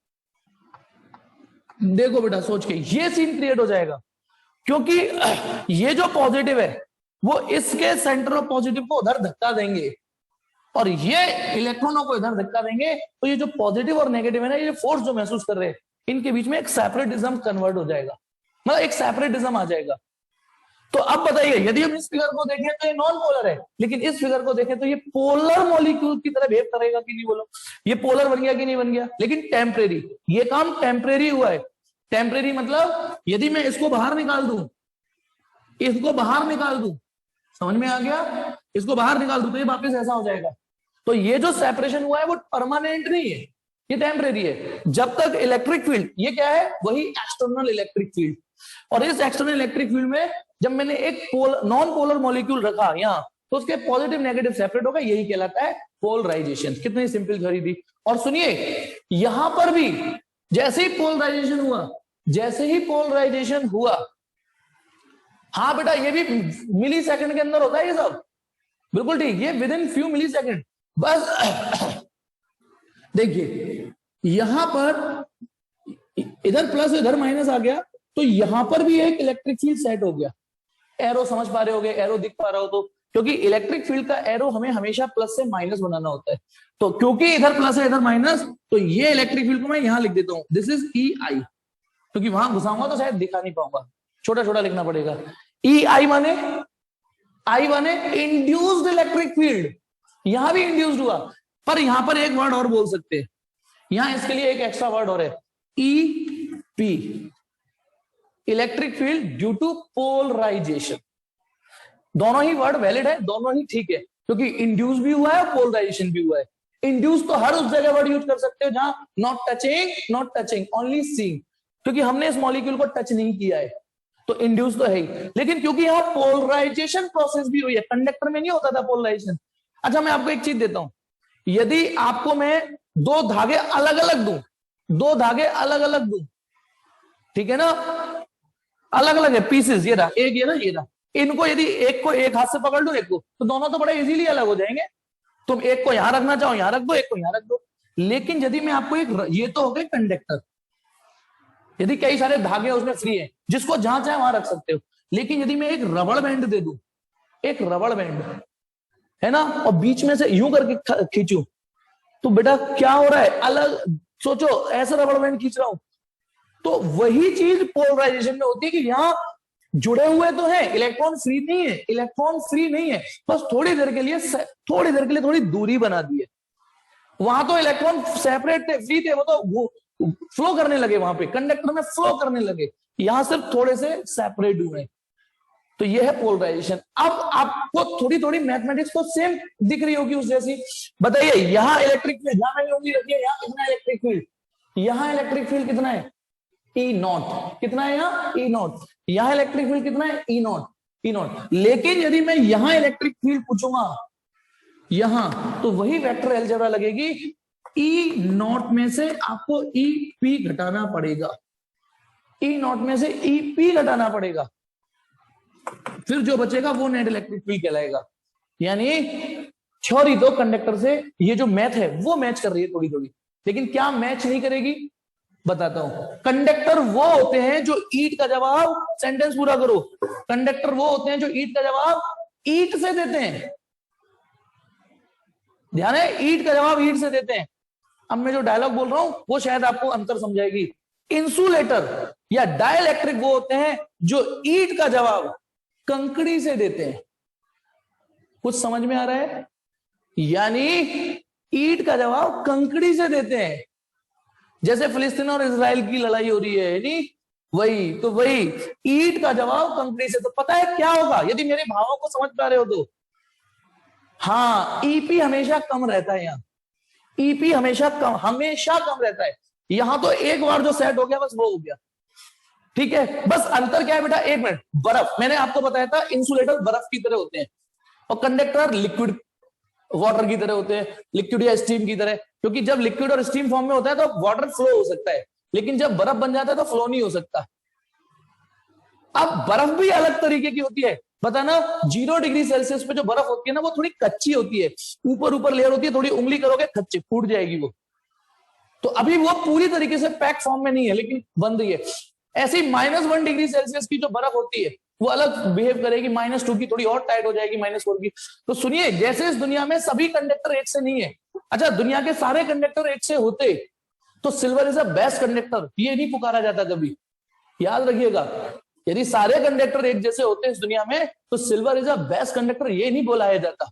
S1: देखो बेटा सोच के, ये सीन क्रिएट हो जाएगा, क्योंकि ये जो पॉजिटिव है वो इसके सेंटर ऑफ पॉजिटिव को उधर धक्का देंगे और ये इलेक्ट्रॉनों को इधर धक्का देंगे, तो ये जो पॉजिटिव और नेगेटिव है ना, ये फोर्स जो महसूस कर रहे हैं, इनके बीच में एक सेपरेटिज्म कन्वर्ट हो जाएगा, मतलब एक सेपरेटिज्म आ जाएगा। तो अब बताइए, यदि हम इस फिगर को देखें तो ये नॉन पोलर है, लेकिन इस फिगर को देखें तो ये पोलर मॉलिक्यूल की तरह बिहेव करेगा कि नहीं, बोलो, ये पोलर बन गया कि नहीं बन गया, लेकिन टेम्परेरी, ये काम टेम्परेरी हुआ है। टेम्परेरी मतलब यदि मैं इसको बाहर निकाल दूं, इसको बाहर निकाल दूं, समझ में आ गया, इसको बाहर निकाल दूं तो ये वापस ऐसा हो जाएगा। तो ये जो सेपरेशन हुआ है वो परमानेंट नहीं है, ये टेम्परेरी है। जब तक इलेक्ट्रिक फील्ड, ये क्या है, वही एक्सटर्नल इलेक्ट्रिक फील्ड, और इस एक्सटर्नल इलेक्ट्रिक फील्ड में जब मैंने एक नॉन पोलर मॉलिक्यूल रखा यहां, तो उसके पॉजिटिव नेगेटिव सेपरेट होगा, यही कहलाता है पोलराइजेशन। कितनी सिंपल थ्योरी थी। और सुनिए, यहां पर भी जैसे ही पोलराइजेशन हुआ, जैसे ही पोलराइजेशन हुआ, हाँ बेटा ये भी मिली सेकंड के अंदर होता है ये सब, बिल्कुल ठीक, ये within few millisecond. बस देखिए यहां पर इधर प्लस इधर माइनस आ गया, तो यहां पर भी एक इलेक्ट्रिक फील्ड सेट हो गया। एरो समझ पा रहे होगे, एरो दिख पा रहा हो तो, क्योंकि इलेक्ट्रिक फील्ड का एरो हमें हमेशा प्लस से माइनस बनाना होता है, तो क्योंकि इधर प्लस है इधर माइनस, तो ये इलेक्ट्रिक फील्ड को मैं यहां लिख देता हूं, दिस इज ई आई, क्योंकि वहां घुसाऊंगा तो शायद दिखा नहीं पाऊंगा, छोटा छोटा लिखना पड़ेगा। ई आई माने इंड्यूस्ड इलेक्ट्रिक फील्ड, यहां भी इंड्यूस्ड हुआ, पर यहां पर एक वर्ड और बोल सकते हैं, यहां इसके लिए एक एक्स्ट्रा वर्ड और है, E P, electric field due to polarisation. दोनों ही वर्ड वैलिड है, दोनों ही ठीक है, क्योंकि इंड्यूस भी हुआ है और पोलराइजेशन भी हुआ है। इंड्यूस तो हर उस जगह वर्ड यूज कर सकते हो जहां नॉट टचिंग ओनली सीइंग, क्योंकि हमने इस मॉलिक्यूल को टच नहीं किया है, तो इंड्यूस तो है ही, लेकिन क्योंकि यहां पोलराइजेशन प्रोसेस भी हुई है, कंडक्टर में नहीं होता था पोलराइजेशन। अच्छा मैं आपको एक चीज देता हूं, यदि आपको मैं दो धागे अलग अलग दूं, ठीक है ना, अलग अलग है पीसेस, ये रहा एक, ये रहा, इनको यदि एक को एक हाथ से पकड़ लो, एक को, तो दोनों तो बड़े इजीली अलग हो जाएंगे। तुम एक को यहां रखना चाहो यहां रख दो, एक को यहां रख दो। लेकिन यदि मैं आपको एक, ये तो हो गए कंडक्टर, यदि कई सारे धागे उसमें फ्री है, जिसको जहां चाहे वहां रख सकते हो, लेकिन यदि मैं एक रबड़ बैंड दे दूं, एक रबड़ बैंड है ना, और बीच में से यूं करके खींचूं, तो बेटा क्या हो रहा है, अलग सोचो, ऐसे रबड़ बैंड खींच रहा हूं, तो वही चीज पोलराइजेशन में होती है कि यहां जुड़े हुए तो हैं, इलेक्ट्रॉन फ्री नहीं है, इलेक्ट्रॉन फ्री नहीं है, बस थोड़ी देर के लिए थोड़ी दूरी बना दी है। वहां तो इलेक्ट्रॉन सेपरेट थे, फ्री थे, वो फ्लो करने लगे, वहां पे कंडक्टर में फ्लो करने लगे, यहां सिर्फ थोड़े से सेपरेट हुए। तो ये है पोलराइजेशन। अब आपको थोड़ी थोड़ी मैथमेटिक्स तो सेम दिख रही होगी उस जैसी। बताइए, यहां इलेक्ट्रिक फील्ड, जहां मैंने उंगली रखी है, यहां कितना इलेक्ट्रिक फील्ड, यहां इलेक्ट्रिक फील्ड कितना है, ई नॉट, कितना है यहाँ, ई नॉट। यहां इलेक्ट्रिक फील्ड कितना है, ई नॉट, ई नॉट। लेकिन यदि मैं यहां इलेक्ट्रिक फील्ड पूछूंगा यहां, तो वही वेक्टर अलजेब्रा लगेगी, ई नॉट में से आपको ई पी घटाना पड़ेगा, ई नॉट में से ई पी घटाना पड़ेगा, फिर जो बचेगा वो नेट इलेक्ट्रिक फील्ड कहलाएगा। यानी थ्योरी तो कंडक्टर से ये जो मैथ है वो मैच कर रही है थोड़ी थोड़ी, लेकिन क्या मैच नहीं करेगी, बताता हूं। कंडक्टर वो होते हैं जो ईंट का जवाब, सेंटेंस पूरा करो, कंडक्टर वो होते हैं जो ईंट का जवाब ईंट से देते हैं। ध्यान है, ईंट का जवाब ईंट से देते हैं। अब मैं जो डायलॉग बोल रहा हूं वो शायद आपको अंतर समझाएगी। इंसुलेटर या डाइलेक्ट्रिक वो होते हैं जो ईंट का जवाब कंकड़ी से देते हैं। कुछ समझ में आ रहा है? यानी ईंट का जवाब कंकड़ी से देते हैं। जैसे फिलिस्तीन और इजराइल की लड़ाई हो रही है, यानी वही ईंट का जवाब कंकड़ी से। तो पता है क्या होगा यदि मेरे भावों को समझ पा रहे हो तो? हाँ, ईपी हमेशा कम रहता है, यहाँ ईपी हमेशा कम रहता है। यहां तो एक बार जो सेट हो गया बस वो हो गया, ठीक है। बस अंतर क्या है बेटा, एक मिनट, बर्फ, मैंने आपको बताया था इंसुलेटर बर्फ की तरह होते हैं और कंडक्टर लिक्विड वाटर की तरह होते हैं, लिक्विड या स्टीम की तरह। क्योंकि जब लिक्विड और स्टीम फॉर्म में होता है तो वाटर फ्लो हो सकता है, लेकिन जब बर्फ बन जाता है तो फ्लो नहीं हो सकता। अब बर्फ भी अलग तरीके की होती है, पता ना, 0 डिग्री सेल्सियस पे जो बर्फ होती है ना वो थोड़ी कच्ची होती है, ऊपर लेयर होती है, थोड़ी उंगली करोगे कच्ची फूट जाएगी वो। तो अभी वो पूरी तरीके से पैक फॉर्म में नहीं है लेकिन बन रही है। ऐसी -1 डिग्री सेल्सियस की जो बर्फ होती है वो अलग बिहेव करेगी, -2 की थोड़ी और टाइट हो जाएगी, -4 की। तो सुनिए, जैसे इस दुनिया में सभी कंडक्टर एक से नहीं है, अच्छा दुनिया के सारे कंडक्टर एक से होते तो silver is a best conductor ये नहीं पुकारा जाता कभी, याद रखिएगा। यदि सारे कंडक्टर एक जैसे होते इस दुनिया में तो silver is a best conductor ये नहीं बोलाया जाता।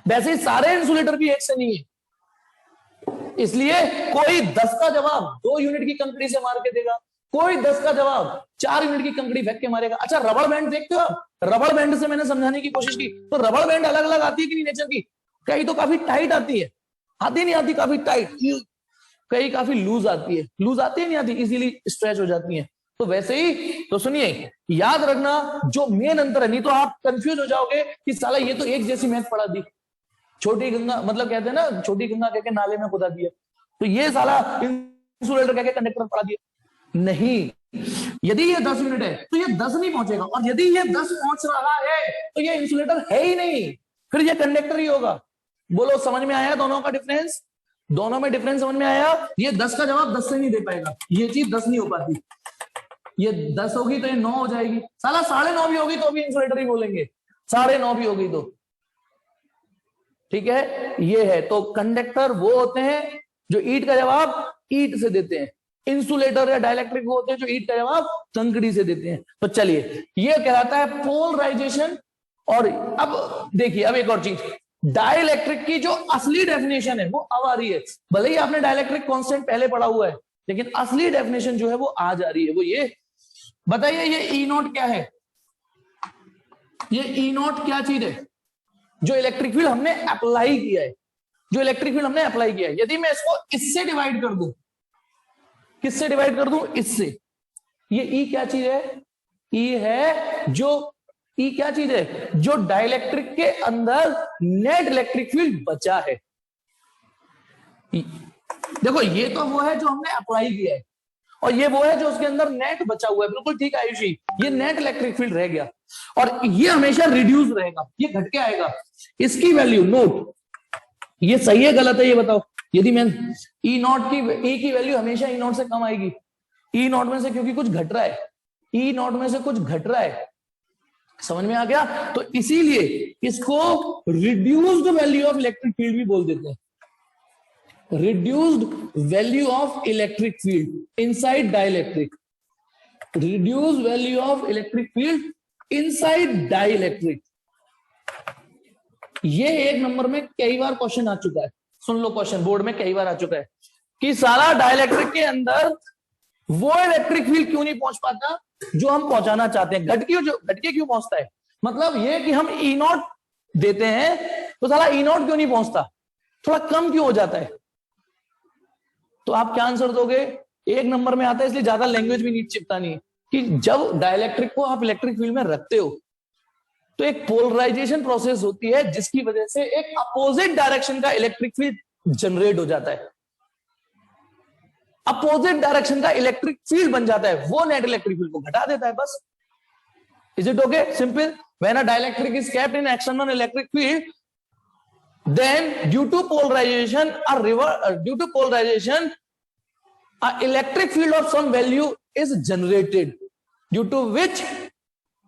S1: वैसे ही सारे इंसुलेटर भी एक से नहीं है, इसलिए कोई 10 का जवाब 2 यूनिट की कंकड़ी से मार के देगा, कोई 10 का जवाब 4 यूनिट की कंकड़ी फेंक के मारेगा। अच्छा, रबड़ बैंड देखते हो आप? रबड़ बैंड से मैंने समझाने की कोशिश की, तो रबड़ बैंड अलग अलग आती है कि नहीं नेचर की? कई तो काफी टाइट आती है, आती नहीं आती काफी टाइट, कई काफी लूज आती है, लूज आती है नहीं आती, इजीली स्ट्रेच हो जाती है। तो वैसे ही तो सुनिए, याद रखना जो मेन अंतर है, नहीं तो आप कंफ्यूज हो जाओगे कि साला ये तो एक जैसी मैथ पढ़ा दी, छोटी गंगा, मतलब कहते हैं ना छोटी गंगा कह के नाले में खुदा दिया, तो ये साला इंसुलेटर कह के कंडक्टर पढ़ा दिया। नहीं, यदि ये 10 यूनिट है तो ये 10 नहीं पहुंचेगा, और यदि ये 10 पहुंच रहा है तो ये इंसुलेटर है ही नहीं, फिर ये कंडक्टर ही होगा। बोलो, समझ में आया दोनों का डिफरेंस? दोनों में डिफरेंस समझ में आया? ये 10 का जवाब 10 से नहीं दे पाएगा, ये चीज 10 नहीं हो पाती, ये 10 होगी तो ये 9 हो जाएगी, साला 9.5 भी होगी तो भी इंसुलेटर ही बोलेंगे, 9.5 भी होगी तो, ठीक है। ये है, तो कंडक्टर वो होते हैं जो ईंट का जवाब ईंट से देते हैं, इंसुलेटर या डाइलेक्ट्रिक वो होते हैं जो ईंट का जवाब कंकड़ी से देते हैं। तो चलिए, ये कहलाता है पोलराइजेशन। और अब देखिए, अब एक और चीज, डाइलेक्ट्रिक की जो असली डेफिनेशन है वो अब आ रही है। भले ही आपने डाइलेक्ट्रिक कांस्टेंट पहले पढ़ा हुआ है, लेकिन असली डेफिनेशन जो है वो आ जा रही है। वो ये बताइए, ये ई नॉट क्या है? ये ई नॉट क्या चीज है? जो इलेक्ट्रिक फील्ड हमने अप्लाई किया है, जो इलेक्ट्रिक फील्ड हमने अप्लाई किया है, यदि मैं इसको इससे डिवाइड कर दूं, किससे डिवाइड कर दूं? इससे। ये ई क्या चीज है? ई है जो, ई क्या चीज है? जो डाइलेक्ट्रिक के अंदर नेट इलेक्ट्रिक फील्ड बचा है। देखो, ये तो वो है जो हमने अप्लाई किया है, और ये वो है जो उसके अंदर नेट बचा हुआ है। बिल्कुल ठीक आयुषी, ये नेट इलेक्ट्रिक फील्ड रह गया, और ये हमेशा रिड्यूस रहेगा, ये घट के आएगा। इसकी वैल्यू नोट, ये सही है गलत है ये बताओ? यदि मैं ई नॉट की, ई की वैल्यू हमेशा ई नॉट से कम आएगी, ई नॉट में से, क्योंकि कुछ घट रहा है, ई नॉट में से कुछ घट रहा है, समझ में आ गया? तो इसीलिए इसको reduced value of electric field भी बोल देते हैं, reduced value of electric field inside dielectric. Reduce value of electric field inside dielectric. ये एक नंबर में कई बार क्वेश्चन आ चुका है, सुन लो क्वेश्चन बोर्ड में कई बार आ चुका है कि साला डाइलेक्ट्रिक के अंदर वो इलेक्ट्रिक फील्ड क्यों नहीं पहुंच पाता जो हम पहुंचाना चाहते हैं। घटके क्यों पहुंचता है, मतलब ये कि हम ई नॉट देते हैं तो साला ई नॉट क्यों नहीं पहुंचता, थोड़ा कम क्यों हो जाता है। तो आप क्या आंसर दोगे, एक नंबर में आता है, इसलिए ज्यादा लैंग्वेज भी नहीं चिपकानी है कि जब डाइलेक्ट्रिक को आप इलेक्ट्रिक फील्ड में रखते हो तो एक पोलराइजेशन प्रोसेस होती है जिसकी वजह से एक अपोजिट डायरेक्शन का इलेक्ट्रिक फील्ड जनरेट हो जाता है, अपोजिट डायरेक्शन का इलेक्ट्रिक फील्ड बन जाता है, वो नेट इलेक्ट्रिक फील्ड को घटा देता है बस। Is it okay, simple. When a dielectric is kept in external electric field, then due to polarization a electric field of some value is generated, due to which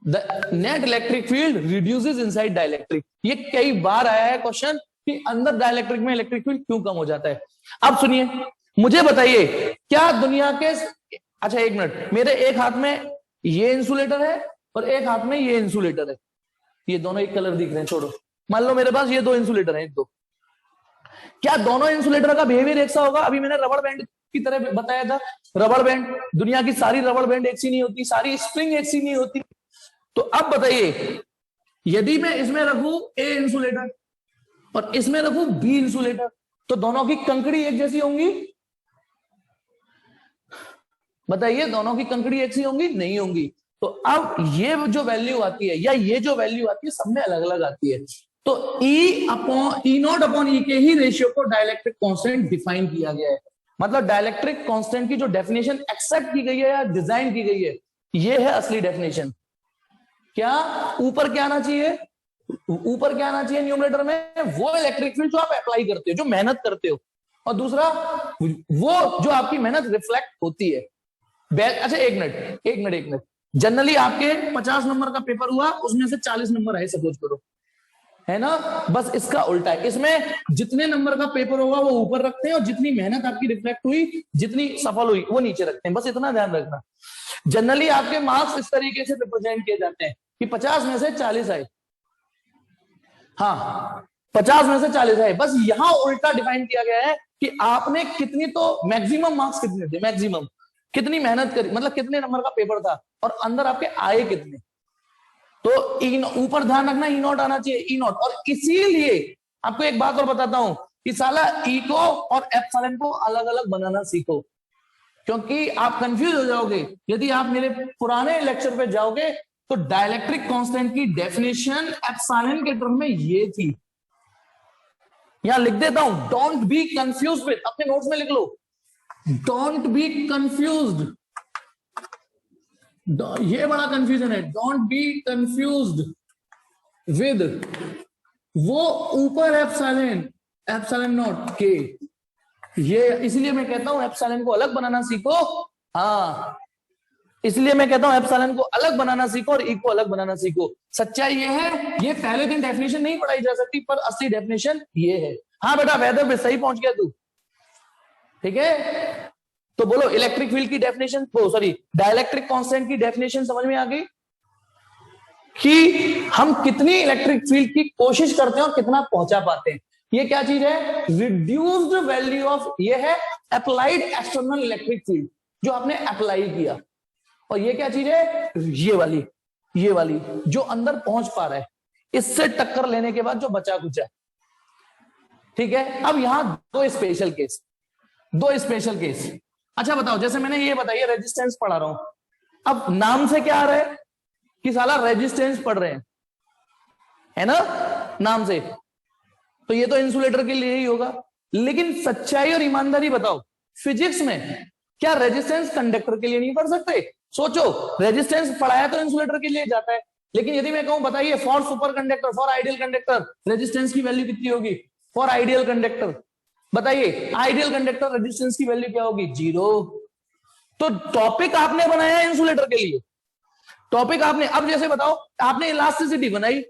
S1: the net electric field reduces inside dielectric। ये कई बार आया है question कि अंदर dielectric में electric field क्यों कम हो जाता है। अब सुनिए, मुझे बताइए क्या दुनिया के, अच्छा एक मिनट, मेरे एक हाथ में ये इंसुलेटर है और एक हाथ में ये इंसुलेटर है, ये दोनों एक कलर दिख रहे हैं, छोड़ो, मान लो मेरे पास ये दो इंसुलेटर हैं, दो, क्या दोनों इंसुलेटर का बिहेवियर एक सा होगा। अभी मैंने रबड़ बैंड की तरह बताया था, रबड़ बैंड, दुनिया की सारी रबड़ बैंड एक सी नहीं होती, सारी स्प्रिंग एक सी नहीं होती। तो अब बताइए, यदि मैं इसमें रखूं ए इंसुलेटर और इसमें रखूं बी इंसुलेटर, तो दोनों की कंकड़ी एक जैसी होंगी, बताइए दोनों की कंकड़ी एक सी होंगी, नहीं होंगी। तो अब ये जो वैल्यू आती है या ये जो वैल्यू आती है सब में अलग अलग आती है। तो ई नॉट अपॉन ई के ही रेशियो को डाइलेक्ट्रिक कांस्टेंट डिफाइन किया गया है, मतलब डाइलेक्ट्रिक कांस्टेंट की जो डेफिनेशन एक्सेप्ट की गई है या डिजाइन की गई है, ये है असली डेफिनेशन। क्या ऊपर क्या आना चाहिए, ऊपर क्या आना चाहिए न्यूमरेटर में, वो इलेक्ट्रिक फील्ड जो आप अप्लाई करते हो, जो मेहनत करते हो, और दूसरा वो जो आपकी मेहनत रिफ्लेक्ट होती है। अच्छा एक मिनट, जनरली आपके 50 नंबर का पेपर हुआ, उसमें से 40 नंबर आए सपोज करो, है ना, बस इसका उल्टा है, इसमें जितने नंबर का पेपर होगा वो ऊपर रखते हैं और जितनी मेहनत आपकी रिफ्लेक्ट हुई, जितनी सफल हुई, वो नीचे रखते हैं, बस इतना ध्यान रखना। जनरली आपके मार्क्स इस तरीके से रिप्रेजेंट किए जाते हैं कि 50 में से 40 आए, हाँ 50 में से 40 आए, बस यहां उल्टा डिफाइन किया गया है कि आपने कितनी, तो मैक्सिमम मार्क्स कितने थे, मैक्सिमम कितनी मेहनत करी, मतलब कितने नंबर का पेपर था और अंदर आपके आए कितने। तो ऊपर ध्यान रखना, ई नॉट आना चाहिए, ई नॉट। और इसीलिए आपको एक बात और बताता हूं कि साला ई को और एप्सिलॉन को अलग अलग बनाना सीखो, क्योंकि आप कंफ्यूज हो जाओगे। यदि आप मेरे पुराने लेक्चर पे जाओगे तो डाइलेक्ट्रिक कांस्टेंट की डेफिनेशन एप्सिलॉन के टर्म में ये थी, यहां लिख देता हूं, डोंट बी कंफ्यूज विद, अपने नोट्स में लिख लो, डोंट बी कंफ्यूज्ड, ये बड़ा कंफ्यूजन है, डोंट बी कंफ्यूज्ड विद वो ऊपर एप्सिलॉन नॉट के, ये इसलिए मैं कहता हूं एप्सिलॉन को अलग बनाना सीखो। हाँ, इसलिए मैं कहता हूं एप्सिलॉन को अलग बनाना सीखो और ई को अलग बनाना सीखो। सच्चाई ये है, ये पहले दिन डेफिनेशन नहीं पढ़ाई जा सकती, पर असली डेफिनेशन ये है। हाँ बेटा वेदर पे सही पहुंच गया तू, ठीक है। तो बोलो इलेक्ट्रिक फील्ड की डेफिनेशन, सॉरी डाइलेक्ट्रिक कांस्टेंट की डेफिनेशन समझ में आ गई कि हम कितनी इलेक्ट्रिक फील्ड की कोशिश करते हैं और कितना पहुंचा पाते हैं। ये क्या चीज है, रिड्यूस्ड वैल्यू ऑफ, ये है अप्लाइड एक्सटर्नल इलेक्ट्रिक फील्ड जो आपने अप्लाई किया, और ये क्या चीज है, ये वाली जो अंदर पहुंच पा रहा है, इससे टक्कर लेने के बाद जो बचा कुचा है, ठीक है। अब यहां दो स्पेशल केस, अच्छा बताओ, जैसे मैंने ये बताइए रेजिस्टेंस पढ़ा रहा हूं, अब नाम से क्या आ रहा है कि साला रेजिस्टेंस पढ़ रहे हैं, है ना, नाम से, तो ये तो इंसुलेटर के लिए ही होगा। लेकिन सच्चाई और ईमानदारी बताओ, फिजिक्स में क्या रेजिस्टेंस कंडक्टर के लिए नहीं पढ़ सकते। सोचो, रेजिस्टेंस पढ़ाया तो इंसुलेटर के लिए जाता है, लेकिन यदि मैं कहूं बताइए for super conductor, for ideal conductor resistance की वैल्यू कितनी होगी, फॉर आइडियल कंडक्टर बताइए, आइडियल कंडक्टर रेजिस्टेंस की वैल्यू क्या होगी, 0। तो टॉपिक आपने बनाया है इंसुलेटर के लिए, टॉपिक आपने, अब जैसे बताओ आपने इलास्टिसिटी बनाई,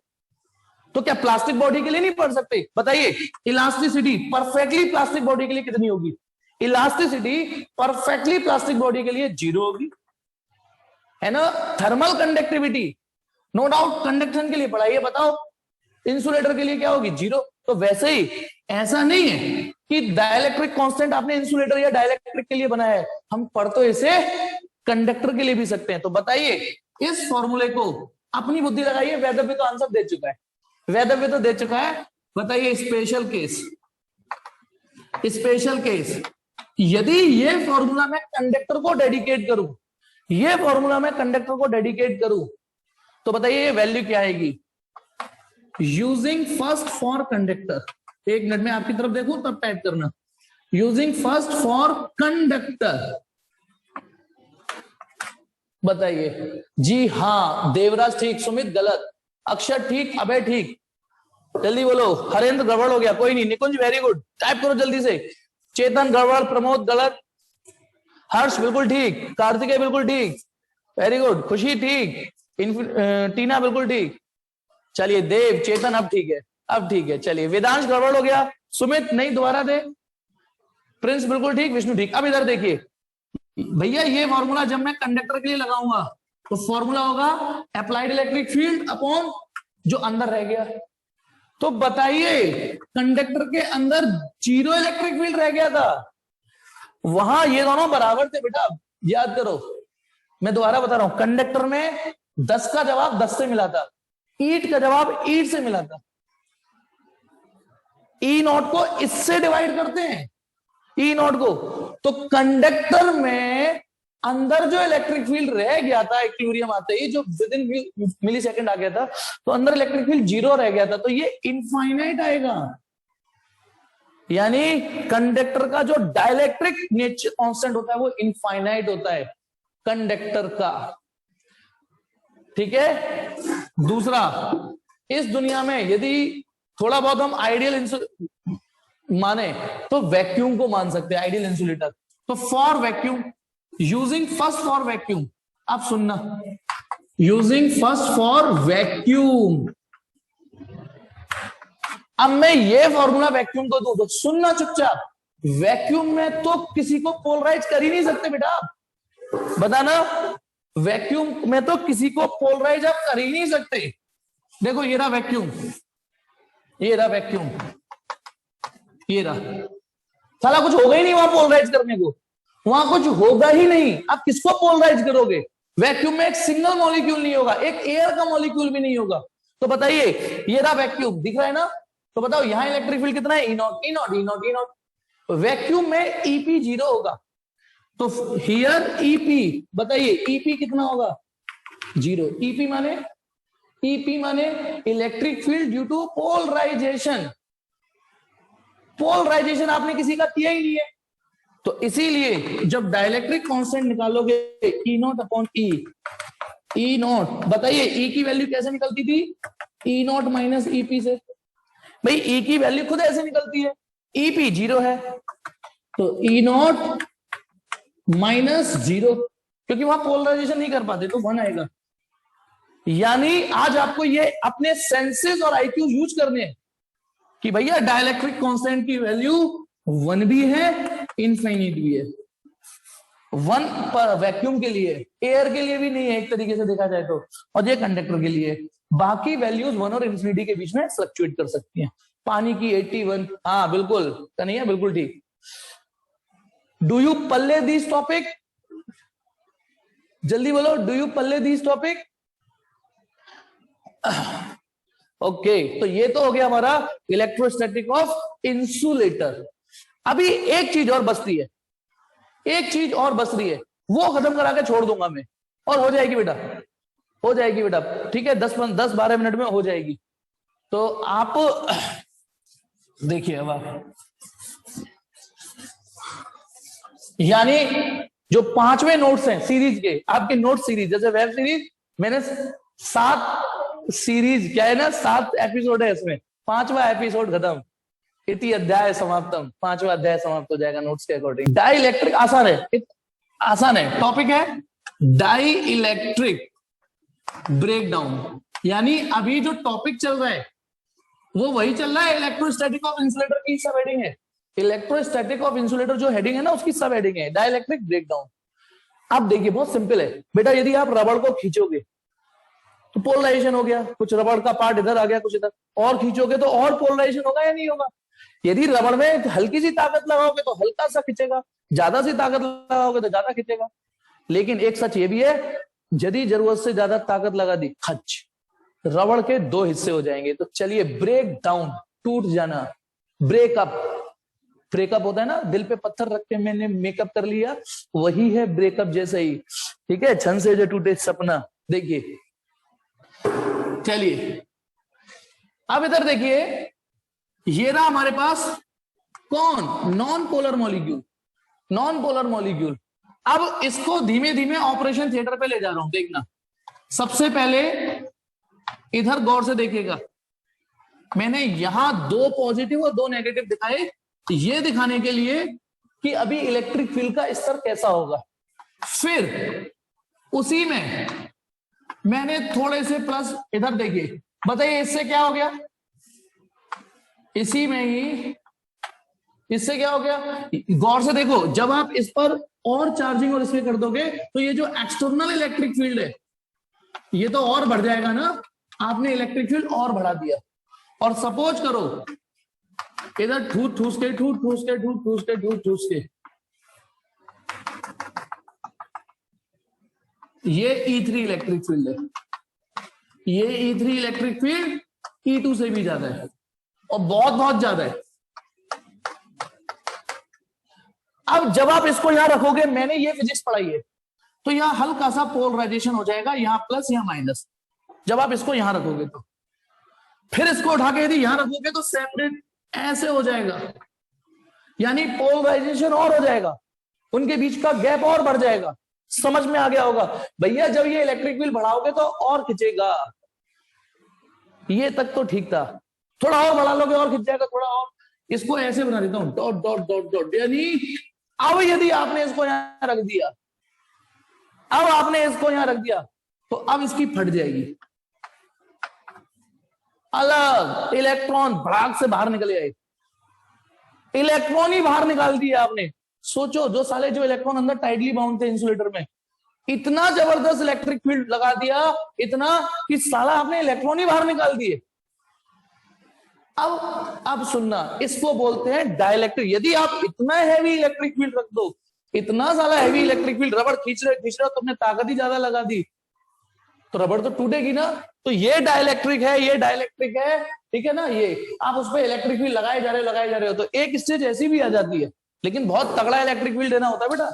S1: तो क्या प्लास्टिक बॉडी के लिए नहीं पढ़ सकते, बताइए इलास्टिसिटी परफेक्टली प्लास्टिक बॉडी के लिए कितनी होगी, इलास्टिसिटी परफेक्टली प्लास्टिक बॉडी के लिए 0 होगी। है ना, thermal conductivity, no doubt conduction के लिए पढ़ा, ये बताओ इंसुलेटर के लिए क्या होगी, जीरो। तो वैसे ही ऐसा नहीं है कि डाइलेक्ट्रिक कांस्टेंट आपने इंसुलेटर या डाइलेक्ट्रिक के लिए बनाया है, हम पढ़ तो इसे कंडक्टर के लिए भी सकते हैं। तो बताइए इस फॉर्मूले को अपनी बुद्धि लगाइए, वैदव्य तो आंसर दे चुका है, वैदव्य तो दे चुका है। बताइए स्पेशल केस, स्पेशल केस, यदि ये फॉर्मूला मैं कंडक्टर को डेडिकेट करूं, ये फॉर्मूला मैं कंडक्टर को डेडिकेट करूं, तो बताइए ये वैल्यू क्या आएगी, यूजिंग फर्स्ट फॉर कंडक्टर, एक मिनट में आपकी तरफ देखूं तब टाइप करना, यूजिंग फर्स्ट फॉर कंडक्टर। बताइए जी हाँ, देवराज ठीक, सुमित गलत, अक्षर ठीक, अभय ठीक, जल्दी बोलो, हरेंद्र गड़बड़ हो गया, कोई नहीं, निकुंज वेरी गुड, टाइप करो जल्दी से, चेतन गड़बड़, प्रमोद गलत, हर्ष बिल्कुल ठीक, कार्तिकेय बिल्कुल ठीक, वेरी गुड, खुशी ठीक, टीना बिल्कुल ठीक, चलिए देव, चेतन अब ठीक है, अब ठीक है, चलिए वेदांश गड़बड़ हो गया, सुमित नहीं दोबारा दे, प्रिंस बिल्कुल ठीक, विष्णु ठीक। अब इधर देखिए भैया, ये फॉर्मूला जब मैं कंडक्टर के लिए लगाऊंगा तो फॉर्मूला होगा अप्लाइड इलेक्ट्रिक फील्ड अपॉन जो अंदर रह गया। तो बताइए कंडक्टर के अंदर जीरो इलेक्ट्रिक फील्ड रह गया था, वहां ये दोनों बराबर थे बेटा, याद करो। मैं दोबारा बता रहा हूं, कंडक्टर में 10 का जवाब 10 से मिला था, ईट का जवाब ईट से मिला था। ई नॉट को इससे डिवाइड करते हैं, ई नॉट को, तो कंडक्टर में अंदर जो इलेक्ट्रिक फील्ड रह गया था इक्विलिब्रियम आते ही, जो विद इन मिली सेकेंड आ गया था, तो अंदर इलेक्ट्रिक फील्ड जीरो रह गया था, तो ये इनफाइनाइट आएगा। यानी कंडक्टर का जो डाइलेक्ट्रिक नेचर कांस्टेंट होता है वो इनफाइनाइट होता है कंडक्टर का, ठीक है। दूसरा, इस दुनिया में यदि थोड़ा बहुत हम आइडियल माने तो वैक्यूम को मान सकते हैं आइडियल इंसुलेटर। तो for vacuum, using first for vacuum, आप सुनना, यूजिंग फर्स्ट फॉर वैक्यूम, अब मैं ये फॉर्मूला वैक्यूम को दूं तो सुनना चुपचाप, वैक्यूम में तो किसी को पोलराइज कर ही नहीं सकते बेटा, बताना, वैक्यूम में तो किसी को पोलराइज आप कर ही नहीं सकते। देखो ये रहा वैक्यूम, ये रहा वैक्यूम, ये रहा, साला कुछ होगा ही नहीं वहां पोलराइज करने को, वहां कुछ होगा ही नहीं, आप किसको पोलराइज करोगे। वैक्यूम में एक सिंगल मॉलिक्यूल नहीं होगा, एक एयर का मॉलिक्यूल भी नहीं होगा। तो बताइए ये रहा वैक्यूम, दिख रहा है ना, तो बताओ यहां इलेक्ट्रिक फील्ड कितना है, E naught, E naught, E naught, E naught. Vacuum में ईपी जीरो होगा, तो हियर ईपी, बताइए ईपी कितना होगा, जीरो। ईपी माने, ईपी माने electric field due to polarization, polarization आपने किसी का किया ही नहीं है। तो इसीलिए जब डाइलेक्ट्रिक कांस्टेंट निकालोगे E naught upon E, E naught, बताइए ई की वैल्यू कैसे निकलती थी, ई नॉट माइनस ईपी से, भाई ई की वैल्यू खुद ऐसे निकलती है, ईपी जीरो है तो ई नॉट माइनस जीरो, क्योंकि वहां पोलराइजेशन नहीं कर पाते तो 1 आएगा। यानी आज आपको ये अपने सेंसेस और आईक्यू यूज करने हैं कि भैया डाइलेक्ट्रिक कांस्टेंट की वैल्यू 1 भी है, इनफाइनाइट भी है। 1 पर वैक्यूम के लिए, एयर के लिए भी नहीं है एक तरीके से देखा जाए तो, और ये कंडक्टर के लिए, बाकी वैल्यूज 1 और इन्फिनिटी के बीच में फ्लक्चुएट कर सकती हैं। पानी की 81, हाँ बिल्कुल कन्हैया बिल्कुल ठीक। Do you Palle this topic, जल्दी बोलो, do you Palle this topic. Okay, तो ये तो हो गया हमारा इलेक्ट्रोस्टैटिक ऑफ इंसुलेटर। अभी एक चीज और बचती है, एक चीज और बच रही है, वो खत्म करा के छोड़ दूंगा मैं, और हो जाएगी बेटा, हो जाएगी बेटा, ठीक है, 10-12 मिनट में हो जाएगी। तो आप देखिए अब आप, यानी जो 5वें नोट्स हैं सीरीज के, आपके नोट सीरीज, जैसे वेब सीरीज मैंने 7 सीरीज, क्या है ना, 7 एपिसोड है इसमें, 5वां एपिसोड खत्म, इति अध्याय समाप्तम, 5वां अध्याय समाप्त हो जाएगा नोट्स के अकॉर्डिंग। डाई इलेक्ट्रिक आसान है, आसान है, टॉपिक है डाई इलेक्ट्रिक ब्रेकडाउन। यानी अभी जो टॉपिक चल रहा है वो वही चल रहा है, इलेक्ट्रोस्टैटिक ऑफ इंसुलेटर की सब हेडिंग है, इलेक्ट्रोस्टैटिक ऑफ इंसुलेटर जो हेडिंग है ना उसकी सब हेडिंग है डाई इलेक्ट्रिक ब्रेकडाउन। अब देखिए बहुत सिंपल है बेटा, यदि आप रबड़ को खींचोगे तो पोलराइजेशन हो गया, कुछ रबड़ का पार्ट इधर आ गया, कुछ इधर, और खींचोगे तो और पोलराइजेशन होगा या नहीं होगा? यदि रबड़ में हल्की सी ताकत लगाओगे तो हल्का सा खींचेगा, ज्यादा सी ताकत लगाओगे तो ज्यादा खींचेगा। लेकिन एक सच ये भी है, यदि जरूरत से ज्यादा ताकत लगा दी, खच, रबड़ के दो हिस्से हो जाएंगे। तो चलिए, ब्रेक डाउन, टूट जाना, ब्रेकअप, ब्रेकअप होता है ना, दिल पे पत्थर रख के मैंने मेकअप कर लिया, वही है ब्रेकअप जैसे ही, ठीक है, छन से जो टूटे सपना। देखिए, चलिए अब इधर देखिए, ये रहा हमारे पास कौन, non polar molecule, non polar molecule. अब इसको धीमे धीमे ऑपरेशन थिएटर पे ले जा रहा हूं, देखना। सबसे पहले इधर गौर से देखिएगा, मैंने यहां दो पॉजिटिव और दो नेगेटिव दिखाए, ये दिखाने के लिए कि अभी इलेक्ट्रिक फील्ड का स्तर कैसा होगा। फिर उसी में मैंने थोड़े से प्लस इधर देखिए, बताइए इससे क्या हो गया, इसी में ही इससे क्या हो गया, गौर से देखो, जब आप इस पर और चार्जिंग और इसमें कर दोगे तो ये जो एक्सटर्नल इलेक्ट्रिक फील्ड है ये तो और बढ़ जाएगा ना, आपने इलेक्ट्रिक फील्ड और बढ़ा दिया। और सपोज करो इधर ठूस ठूस के ठूस ठूस के ठूस ठूस के ठूस ठूस के ये E3 इलेक्ट्रिक फील्ड है, ये E3 इलेक्ट्रिक फील्ड E2 से भी ज्यादा है और बहुत बहुत ज्यादा है। अब जब आप इसको यहां रखोगे, मैंने ये फिजिक्स पढ़ाई है, तो यहां हल्का सा पोलराइजेशन हो जाएगा, यहां प्लस यहां माइनस, जब आप इसको यहां रखोगे तो। फिर इसको उठा के यदि यहां रखोगे तो सेपरेट ऐसे हो जाएगा, यानी पोलराइजेशन और हो जाएगा, उनके बीच का गैप और बढ़ जाएगा। समझ में आ गया होगा भैया, जब ये इलेक्ट्रिक फील्ड बढ़ाओगे तो और खिंचेगा। ये तक तो ठीक था, थोड़ा और बढ़ा लोगे और खिंच जाएगा, थोड़ा और। इसको ऐसे बना देता हूं, डॉट डॉट डॉट डॉट, यानी अब यदि आपने इसको यहां रख दिया, अब आपने इसको यहां रख दिया तो अब इसकी फट जाएगी, अलग इलेक्ट्रॉन भड़ाक से बाहर निकल जाए, इलेक्ट्रॉन ही बाहर निकाल दिया आपने। सोचो, जो साले जो इलेक्ट्रॉन अंदर टाइटली बाउंड थे इंसुलेटर में, इतना जबरदस्त इलेक्ट्रिक फील्ड लगा दिया, इतना कि साला आपने इलेक्ट्रॉन ही बाहर निकाल दिए। अब सुनना, इसको बोलते हैं डाइलेक्ट्रिक। यदि आप इतना हैवी इलेक्ट्रिक फील्ड रख दो, इतना सारा हैवी इलेक्ट्रिक फील्ड, रबड़ खींच रहे तुमने ताकत ही ज्यादा लगा दी, तो रबड़ तो टूटेगी ना। तो ये डाइलेक्ट्रिक है, ये डाइलेक्ट्रिक है, ठीक है ना। ये आप उस पर इलेक्ट्रिक फील्ड लगाए जा रहे हो, तो एक स्टेज ऐसी भी आ जाती है, लेकिन बहुत तगड़ा इलेक्ट्रिक फील्ड देना होता है बेटा।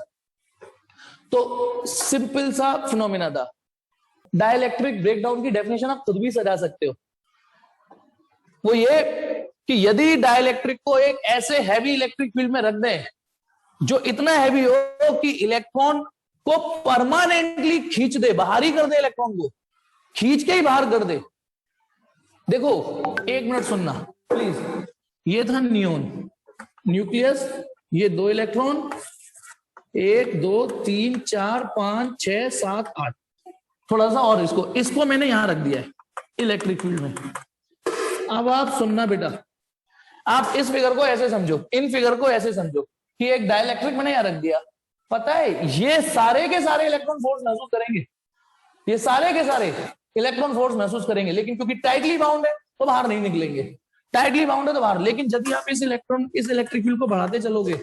S1: तो सिंपल सा फिनोमिना था। डाइलेक्ट्रिक ब्रेकडाउन की डेफिनेशन आप खुद भी सजा सकते हो, वो ये कि यदि डाइलेक्ट्रिक को एक ऐसे हैवी इलेक्ट्रिक फील्ड में रख दें जो इतना हैवी हो कि इलेक्ट्रॉन को परमानेंटली खींच दे, बाहर ही कर दे, इलेक्ट्रॉन को खींच के ही बाहर कर दे। देखो, एक मिनट सुनना प्लीज, ये था नियोन, न्यूक्लियस, ये दो इलेक्ट्रॉन, 1 2 3 4 5 6 7 8, थोड़ा सा और इसको मैंने यहां रख दिया है इलेक्ट्रिक फील्ड में। अब आप सुनना बेटा, आप इस फिगर को ऐसे समझो, इन फिगर को ऐसे समझो कि एक डाइलेक्ट्रिक मैंने यहां रख दिया, पता है ये सारे के सारे इलेक्ट्रॉन फोर्स महसूस करेंगे, ये सारे के सारे इलेक्ट्रॉन फोर्स महसूस करेंगे, लेकिन क्योंकि टाइटली बाउंड है तो बाहर नहीं निकलेंगे, टाइटली बाउंड है तो बाहर। लेकिन यदि आप इस इलेक्ट्रिक फील्ड को बढ़ाते चलोगे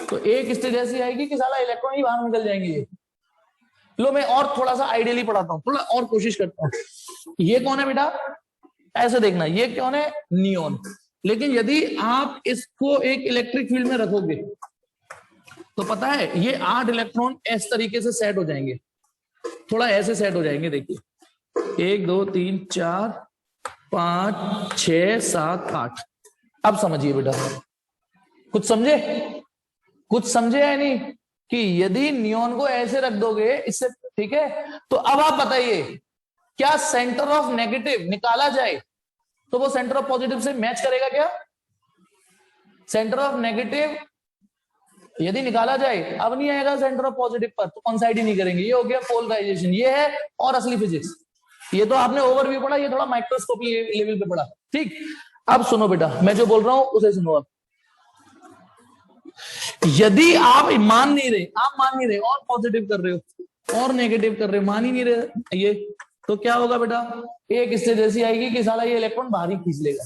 S1: तो एक स्टेज ऐसी आएगी कि साला इलेक्ट्रॉन ही बाहर निकल जाएंगे। लो, मैं और थोड़ा सा आइडियली पढ़ाता हूं, थोड़ा और कोशिश करता हूं। ये कौन है बेटा, ऐसे देखना, ये कौन है, नियोन। लेकिन यदि आप इसको एक इलेक्ट्रिक फील्ड में रखोगे तो पता है ये 8 इलेक्ट्रॉन इस तरीके से सेट हो जाएंगे, थोड़ा ऐसे सेट हो जाएंगे। देखिए, 1 2 3 4 5 6 7 8। अब समझिए बेटा, कुछ समझे, कुछ समझे या नहीं, कि यदि नियोन को ऐसे रख दोगे इससे, ठीक है। तो अब आप बताइए, क्या सेंटर ऑफ नेगेटिव निकाला जाए तो वो सेंटर ऑफ पॉजिटिव से मैच करेगा क्या? सेंटर ऑफ नेगेटिव यदि निकाला जाए, अब नहीं आएगा सेंटर ऑफ पॉजिटिव पर, तो कॉन्साइड ही नहीं करेंगे। ये हो गया पोलराइजेशन, ये है और असली फिजिक्स। ये तो आपने ओवरव्यू पढ़ा, ये थोड़ा माइक्रोस्कोपी लेवल पे पढ़ा, ठीक। अब सुनो बेटा, मैं जो बोल रहा हूं उसे सुनो। अब यदि आप मान नहीं रहे और पॉजिटिव कर रहे हो और नेगेटिव कर रहे हो, मान ही नहीं रहे ये, तो क्या होगा बेटा, एक स्टेज ऐसी आएगी कि साला ये इलेक्ट्रॉन बाहर ही खींच लेगा,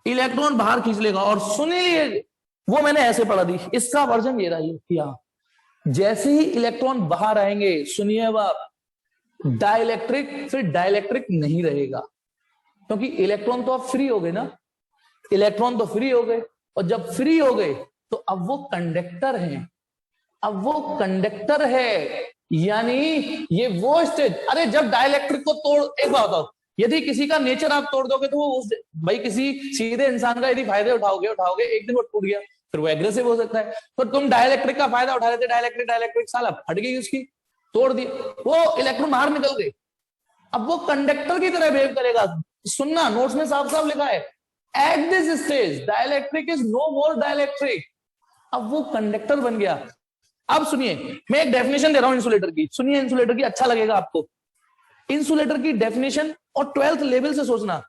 S1: इलेक्ट्रॉन बाहर खींच लेगा। और सुनिए, वो मैंने ऐसे पढ़ा दी, इसका वर्जन ये रहा किया, जैसे ही इलेक्ट्रॉन बाहर आएंगे, सुनिए अब आप, डाइलेक्ट्रिक फिर डाइलेक्ट्रिक नहीं रहेगा, क्योंकि इलेक्ट्रॉन तो अब फ्री हो गए ना, इलेक्ट्रॉन तो फ्री हो गए, और जब फ्री हो गए तो अब वो कंडक्टर हैं, अब वो कंडक्टर है, यानी ये वो स्टेज। अरे जब डाइलेक्ट्रिक को तोड़, एक बात बताओ, यदि किसी का नेचर आप तोड़ दोगे तो वो उस भाई किसी सीधे इंसान का यदि फायदे उठाओगे एक दिन वो टूट गया, फिर वो एग्रेसिव हो सकता है। तो तुम डाइलेक्ट्रिक का फायदा उठा रहे थे, डाइलेक्ट्रिक साला फट गई उसकी, तोड़ दिए, वो इलेक्ट्रॉन बाहर निकल गए, अब वो कंडक्टर की तरह बिहेव करेगा। सुनना, नोट्स में साफ साफ लिखा है, at this stage dielectric is no more dielectric, अब वो कंडक्टर बन गया। अब सुनिए, मैं एक डेफिनेशन दे रहा हूं इंसुलेटर की, सुनिए इंसुलेटर की, अच्छा लगेगा आपको। इंसुलेटर की डेफिनेशन और 12th लेवल से सोचना,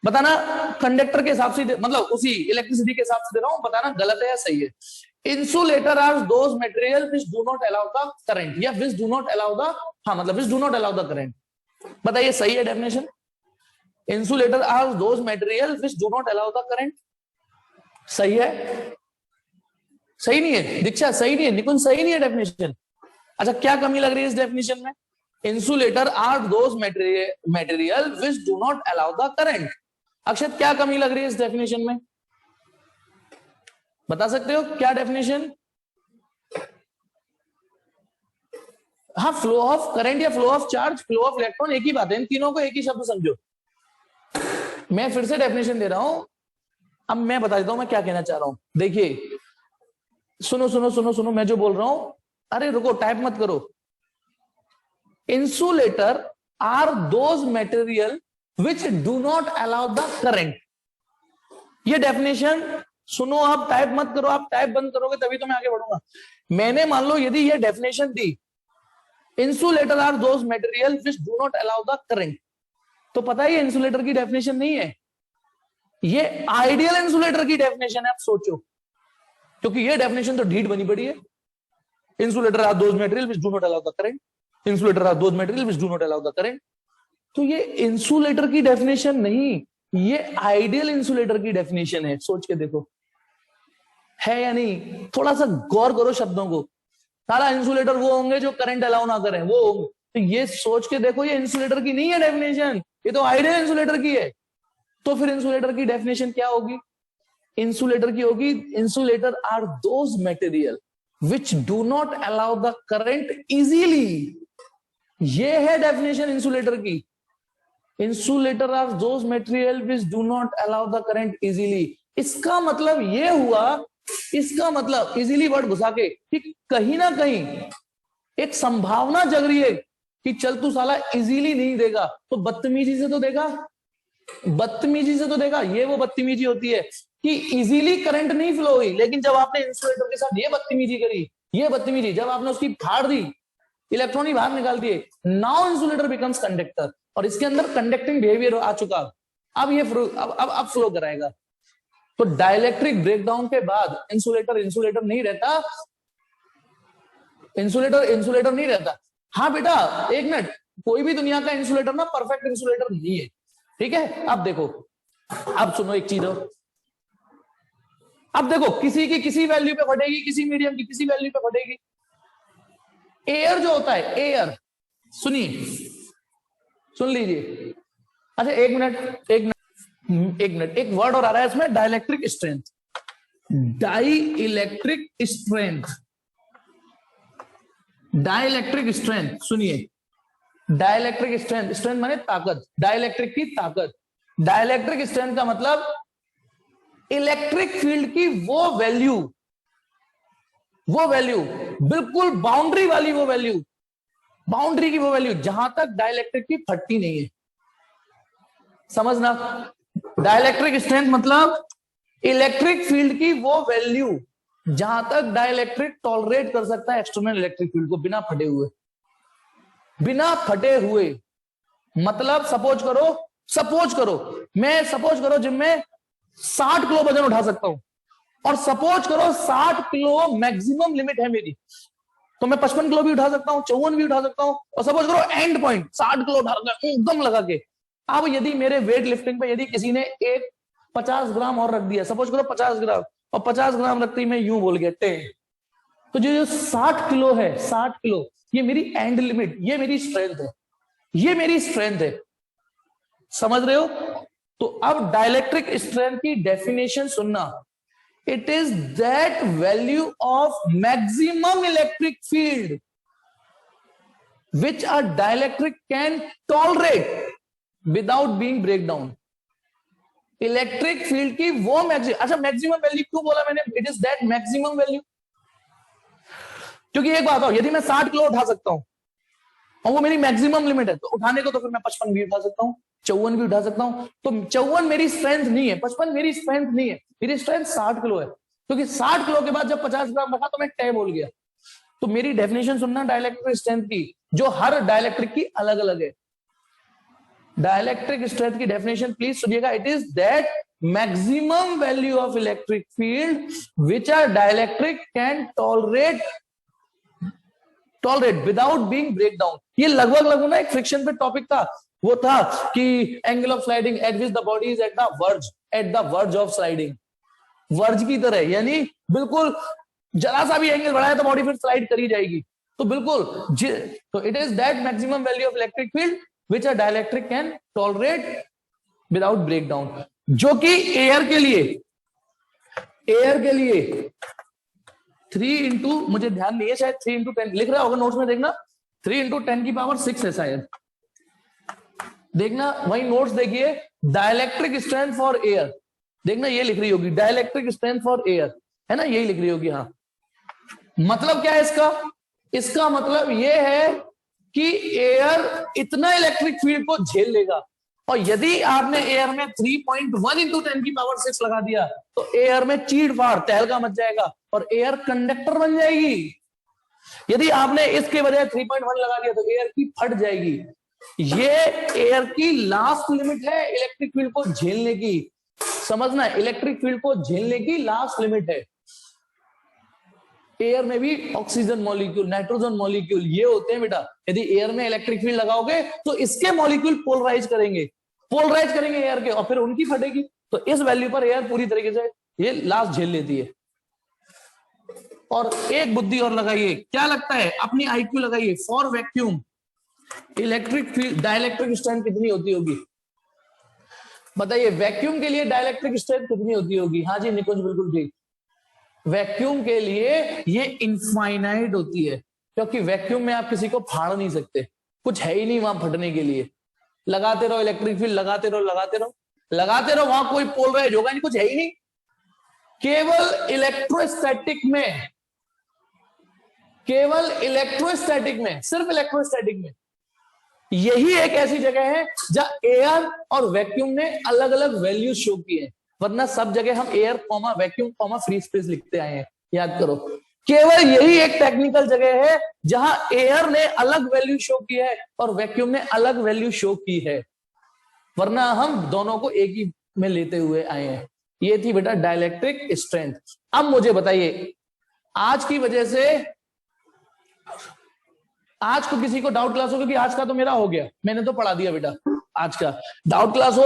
S1: बताना कंडक्टर के हिसाब से, मतलब उसी इलेक्ट्रिसिटी के हिसाब से दे रहा हूं, बताना गलत है या सही है। Insulator are those material which do not allow the current, या which do not allow the, हाँ मतलब which do not allow the current, बताइए सही है definition. Insulator are those material which do not allow the current, सही है? सही नहीं है दीक्षा, सही नहीं है निकुंज, सही नहीं है डेफिनेशन। अच्छा क्या कमी लग रही है इस डेफिनेशन में? Insulator are those material which do not allow the current. Akshat क्या कमी लग रही है इस डेफिनेशन में, बता सकते हो क्या डेफिनेशन? हाँ, फ्लो ऑफ करंट या flow of charge, flow of electron एक ही बात है, इन तीनों को एक ही शब्द समझो। मैं फिर से डेफिनेशन दे रहा हूं, अब मैं बता देता हूं मैं क्या कहना चाह रहा हूं। देखिए सुनो सुनो सुनो सुनो, मैं जो बोल रहा हूं, अरे रुको टाइप मत करो। Insulator are those material which do not allow the current, ये डेफिनेशन सुनो, आप टाइप मत करो, आप टाइप बंद करोगे तभी तो मैं आगे बढ़ूंगा। मैंने मान लो यदि ये डेफिनेशन दी, insulator are those material which do not allow the current, तो पता है ये इंसुलेटर की डेफिनेशन नहीं है, ये आइडियल इंसुलेटर की डेफिनेशन है। आप सोचो, क्योंकि ये डेफिनेशन तो ढीठ बनी पड़ी है। Insulator are those material which do not allow the current, insulator are those material which do not allow the current, तो ये इंसुलेटर की डेफिनेशन नहीं, ये आइडियल इंसुलेटर की डेफिनेशन है। सोच के देखो है या नहीं, थोड़ा सा गौर करो शब्दों को। सारा इंसुलेटर वो होंगे जो करंट अलाउ ना करें, वो होंगे, तो ये सोच के देखो, ये इंसुलेटर की नहीं है डेफिनेशन, ये तो आइडियल इंसुलेटर की है। तो फिर इंसुलेटर की डेफिनेशन क्या होगी? इंसुलेटर की होगी, insulator are those material which do not allow the current easily, ये है डेफिनेशन इंसुलेटर की। Insulator are those material which do not allow the current easily, इसका मतलब ये हुआ, इसका मतलब इजीली वर्ड घुसा के कि कहीं ना कहीं एक संभावना जग रही है कि चल तू साला इजीली नहीं देगा तो बदतमीजी से तो देगा, बदतमीजी से तो देगा। ये वो बदतमीजी होती है कि इजीली करंट नहीं फ्लो हुई, लेकिन जब आपने इंसुलेटर के साथ ये बदतमीजी करी, ये बदतमीजी जब आपने उसकी फाड़ दी, इलेक्ट्रॉन ही बाहर निकाल दिए, नाउ इंसुलेटर बिकम्स कंडक्टर, और इसके अंदर कंडक्टिंग बिहेवियर आ चुका। अब ये अब फ्लो कराएगा। तो डाइलेक्ट्रिक ब्रेकडाउन के बाद इंसुलेटर नहीं रहता, इंसुलेटर नहीं रहता। हाँ बेटा एक मिनट, कोई भी दुनिया का इंसुलेटर ना परफेक्ट इंसुलेटर नहीं है, ठीक है? अब देखो, अब सुनो एक चीज, अब देखो किसी की किसी वैल्यू पे फटेगी, किसी मीडियम की किसी वैल्यू पे फटेगी। एयर जो होता है, एयर, सुनिए सुन लीजिए। अच्छा एक मिनट, एक वर्ड और आ रहा है इसमें, dielectric strength, dielectric strength, dielectric strength, सुनिए डाइलेक्ट्रिक स्ट्रेंथ, स्ट्रेंथ माने ताकत, डाइलेक्ट्रिक की ताकत। डाइलेक्ट्रिक स्ट्रेंथ का मतलब इलेक्ट्रिक फील्ड की वो वैल्यू बिल्कुल बाउंड्री वाली वो वैल्यू, बाउंड्री की वो वैल्यू जहां तक डाइलेक्ट्रिक की फटती नहीं है। समझना, डाइलेक्ट्रिक स्ट्रेंथ मतलब इलेक्ट्रिक फील्ड की वो वैल्यू जहां तक डाइलेक्ट्रिक टॉलरेट कर सकता है एक्सटर्नल इलेक्ट्रिक फील्ड को बिना फटे हुए, बिना फटे हुए। मतलब सपोज करो मैं जिम में 60 किलो वजन उठा सकता हूं, और सपोज करो 60 किलो मैक्सिमम लिमिट है मेरी, तो मैं 55 किलो भी उठा सकता हूँ, 54 भी उठा सकता हूँ, और सपोज करो एंड पॉइंट 60 किलो उठा रखा एकदम लगा के। अब यदि मेरे वेट लिफ्टिंग पे यदि किसी ने एक 50 ग्राम और रख दिया, सपोज करो 50 ग्राम, और 50 ग्राम रखते ही मैं यूं बोल गया 10, तो जो 60 किलो है, 60 किलो, ये मेरी एंड लिमिट, ये मेरी स्ट्रेंथ है, ये मेरी स्ट्रेंथ है। समझ रहे हो? तो अब डाइलेक्ट्रिक स्ट्रेंथ की डेफिनेशन सुनना, it is that value of maximum electric field which a dielectric can tolerate without being break down. Electric field की वो मैक्सिमम वैल्यू क्यों बोला मैंने? It is that maximum value, क्योंकि एक बात हो, यदि मैं 60 किलो उठा सकता हूं और वो मेरी मैक्सिमम लिमिट है, तो उठाने को तो फिर मैं 55 भी उठा सकता हूं, 54 भी उठा सकता हूं। तो 54 मेरी स्ट्रेंथ नहीं है, 55 मेरी स्ट्रेंथ नहीं है, मेरी स्ट्रेंथ 60 किलो है, क्योंकि 60 किलो के बाद जब 50 ग्राम रखा तो मैं टय बोल गया। तो मेरी डेफिनेशन सुनना डाइलेक्ट्रिक स्ट्रेंथ की, जो हर डाइलेक्ट्रिक की अलग अलग है। डाइलेक्ट्रिक स्ट्रेंथ की डेफिनेशन प्लीज सुनिएगा, it is that maximum value of electric field which are dielectric can tolerate without being break down. ये लगभग ना एक फ्रिक्शन पे टॉपिक था, वो था कि angle of sliding eight which the body is at the verge of sliding, verge की तरह, यानी बिल्कुल जरा सा भी एंगल बढ़ाया तो बॉडी फिर स्लाइड करी जाएगी। तो बिल्कुल, तो it is that maximum value of electric field which a dielectric can tolerate without break down, जो कि एयर के लिए 3 इंटू, मुझे ध्यान नहीं है, शायद 3 इंटू 10 लिख रहा होगा नोट्स में, देखना 3 इंटू 10 की पावर 6 है शायद, देखना वही नोट्स देखिए। डाइलेक्ट्रिक स्ट्रेंथ फॉर एयर, देखना ये लिख रही होगी डाइलेक्ट्रिक स्ट्रेंथ फॉर एयर, है ना, यही लिख रही होगी। हाँ, मतलब क्या है इसका मतलब ये है कि एयर इतना इलेक्ट्रिक फील्ड को झेल लेगा, और यदि आपने एयर में 3.1 इंटू 10 की पावर 6 लगा दिया तो एयर में चीड़ फाड़ तहलका मच जाएगा और एयर कंडक्टर बन जाएगी। यदि आपने इसके बजाय 3.1 लगा दिया तो एयर की फट जाएगी। ये एयर की लास्ट लिमिट है इलेक्ट्रिक फील्ड को झेलने की, समझना, इलेक्ट्रिक फील्ड को झेलने की लास्ट लिमिट है। एयर में भी ऑक्सीजन मॉलिक्यूल, नाइट्रोजन मॉलिक्यूल ये होते हैं बेटा, यदि एयर में इलेक्ट्रिक फील्ड लगाओगे तो इसके मॉलिक्यूल पोलराइज करेंगे एयर के, और फिर उनकी फटेगी। तो इस वैल्यू पर एयर पूरी तरीके से ये लास्ट झेल लेती है। और एक बुद्धि और लगाइए, क्या लगता है, अपनी आईक्यू लगाइए, for vacuum electric field dielectric strength कितनी होती होगी? बताइए, वैक्यूम के लिए डाइलेक्ट्रिक स्ट्रेंथ कितनी होती होगी? हाँ जी निकुंज, बिल्कुल ठीक। वैक्यूम के लिए ये इनफाइनाइट होती है, क्योंकि वैक्यूम में आप किसी को फाड़ नहीं सकते, कुछ है ही नहीं वहां फटने के लिए। लगाते रहो इलेक्ट्रिक फील्ड, लगाते रहो, वहां कोई पोलराइज होगा नहीं, कुछ है ही नहीं। केवल इलेक्ट्रोस्टैटिक में, सिर्फ इलेक्ट्रोस्टैटिक में यही एक ऐसी जगह है जहां एयर और वैक्यूम ने अलग अलग वैल्यू शो की है, वरना सब जगह हम air comma vacuum comma free space लिखते आए हैं। याद करो, केवल यही एक टेक्निकल जगह है जहां एयर ने अलग वैल्यू शो की है और वैक्यूम ने अलग वैल्यू शो की है, वरना हम दोनों को एक ही में लेते हुए आए हैं। ये थी बेटा डाइलेक्ट्रिक स्ट्रेंथ। अब मुझे बताइए, आज की वजह से आज को किसी को डाउट क्लास हो, क्योंकि आज का तो मेरा हो गया, मैंने तो पढ़ा दिया बेटा, आज का डाउट क्लास हो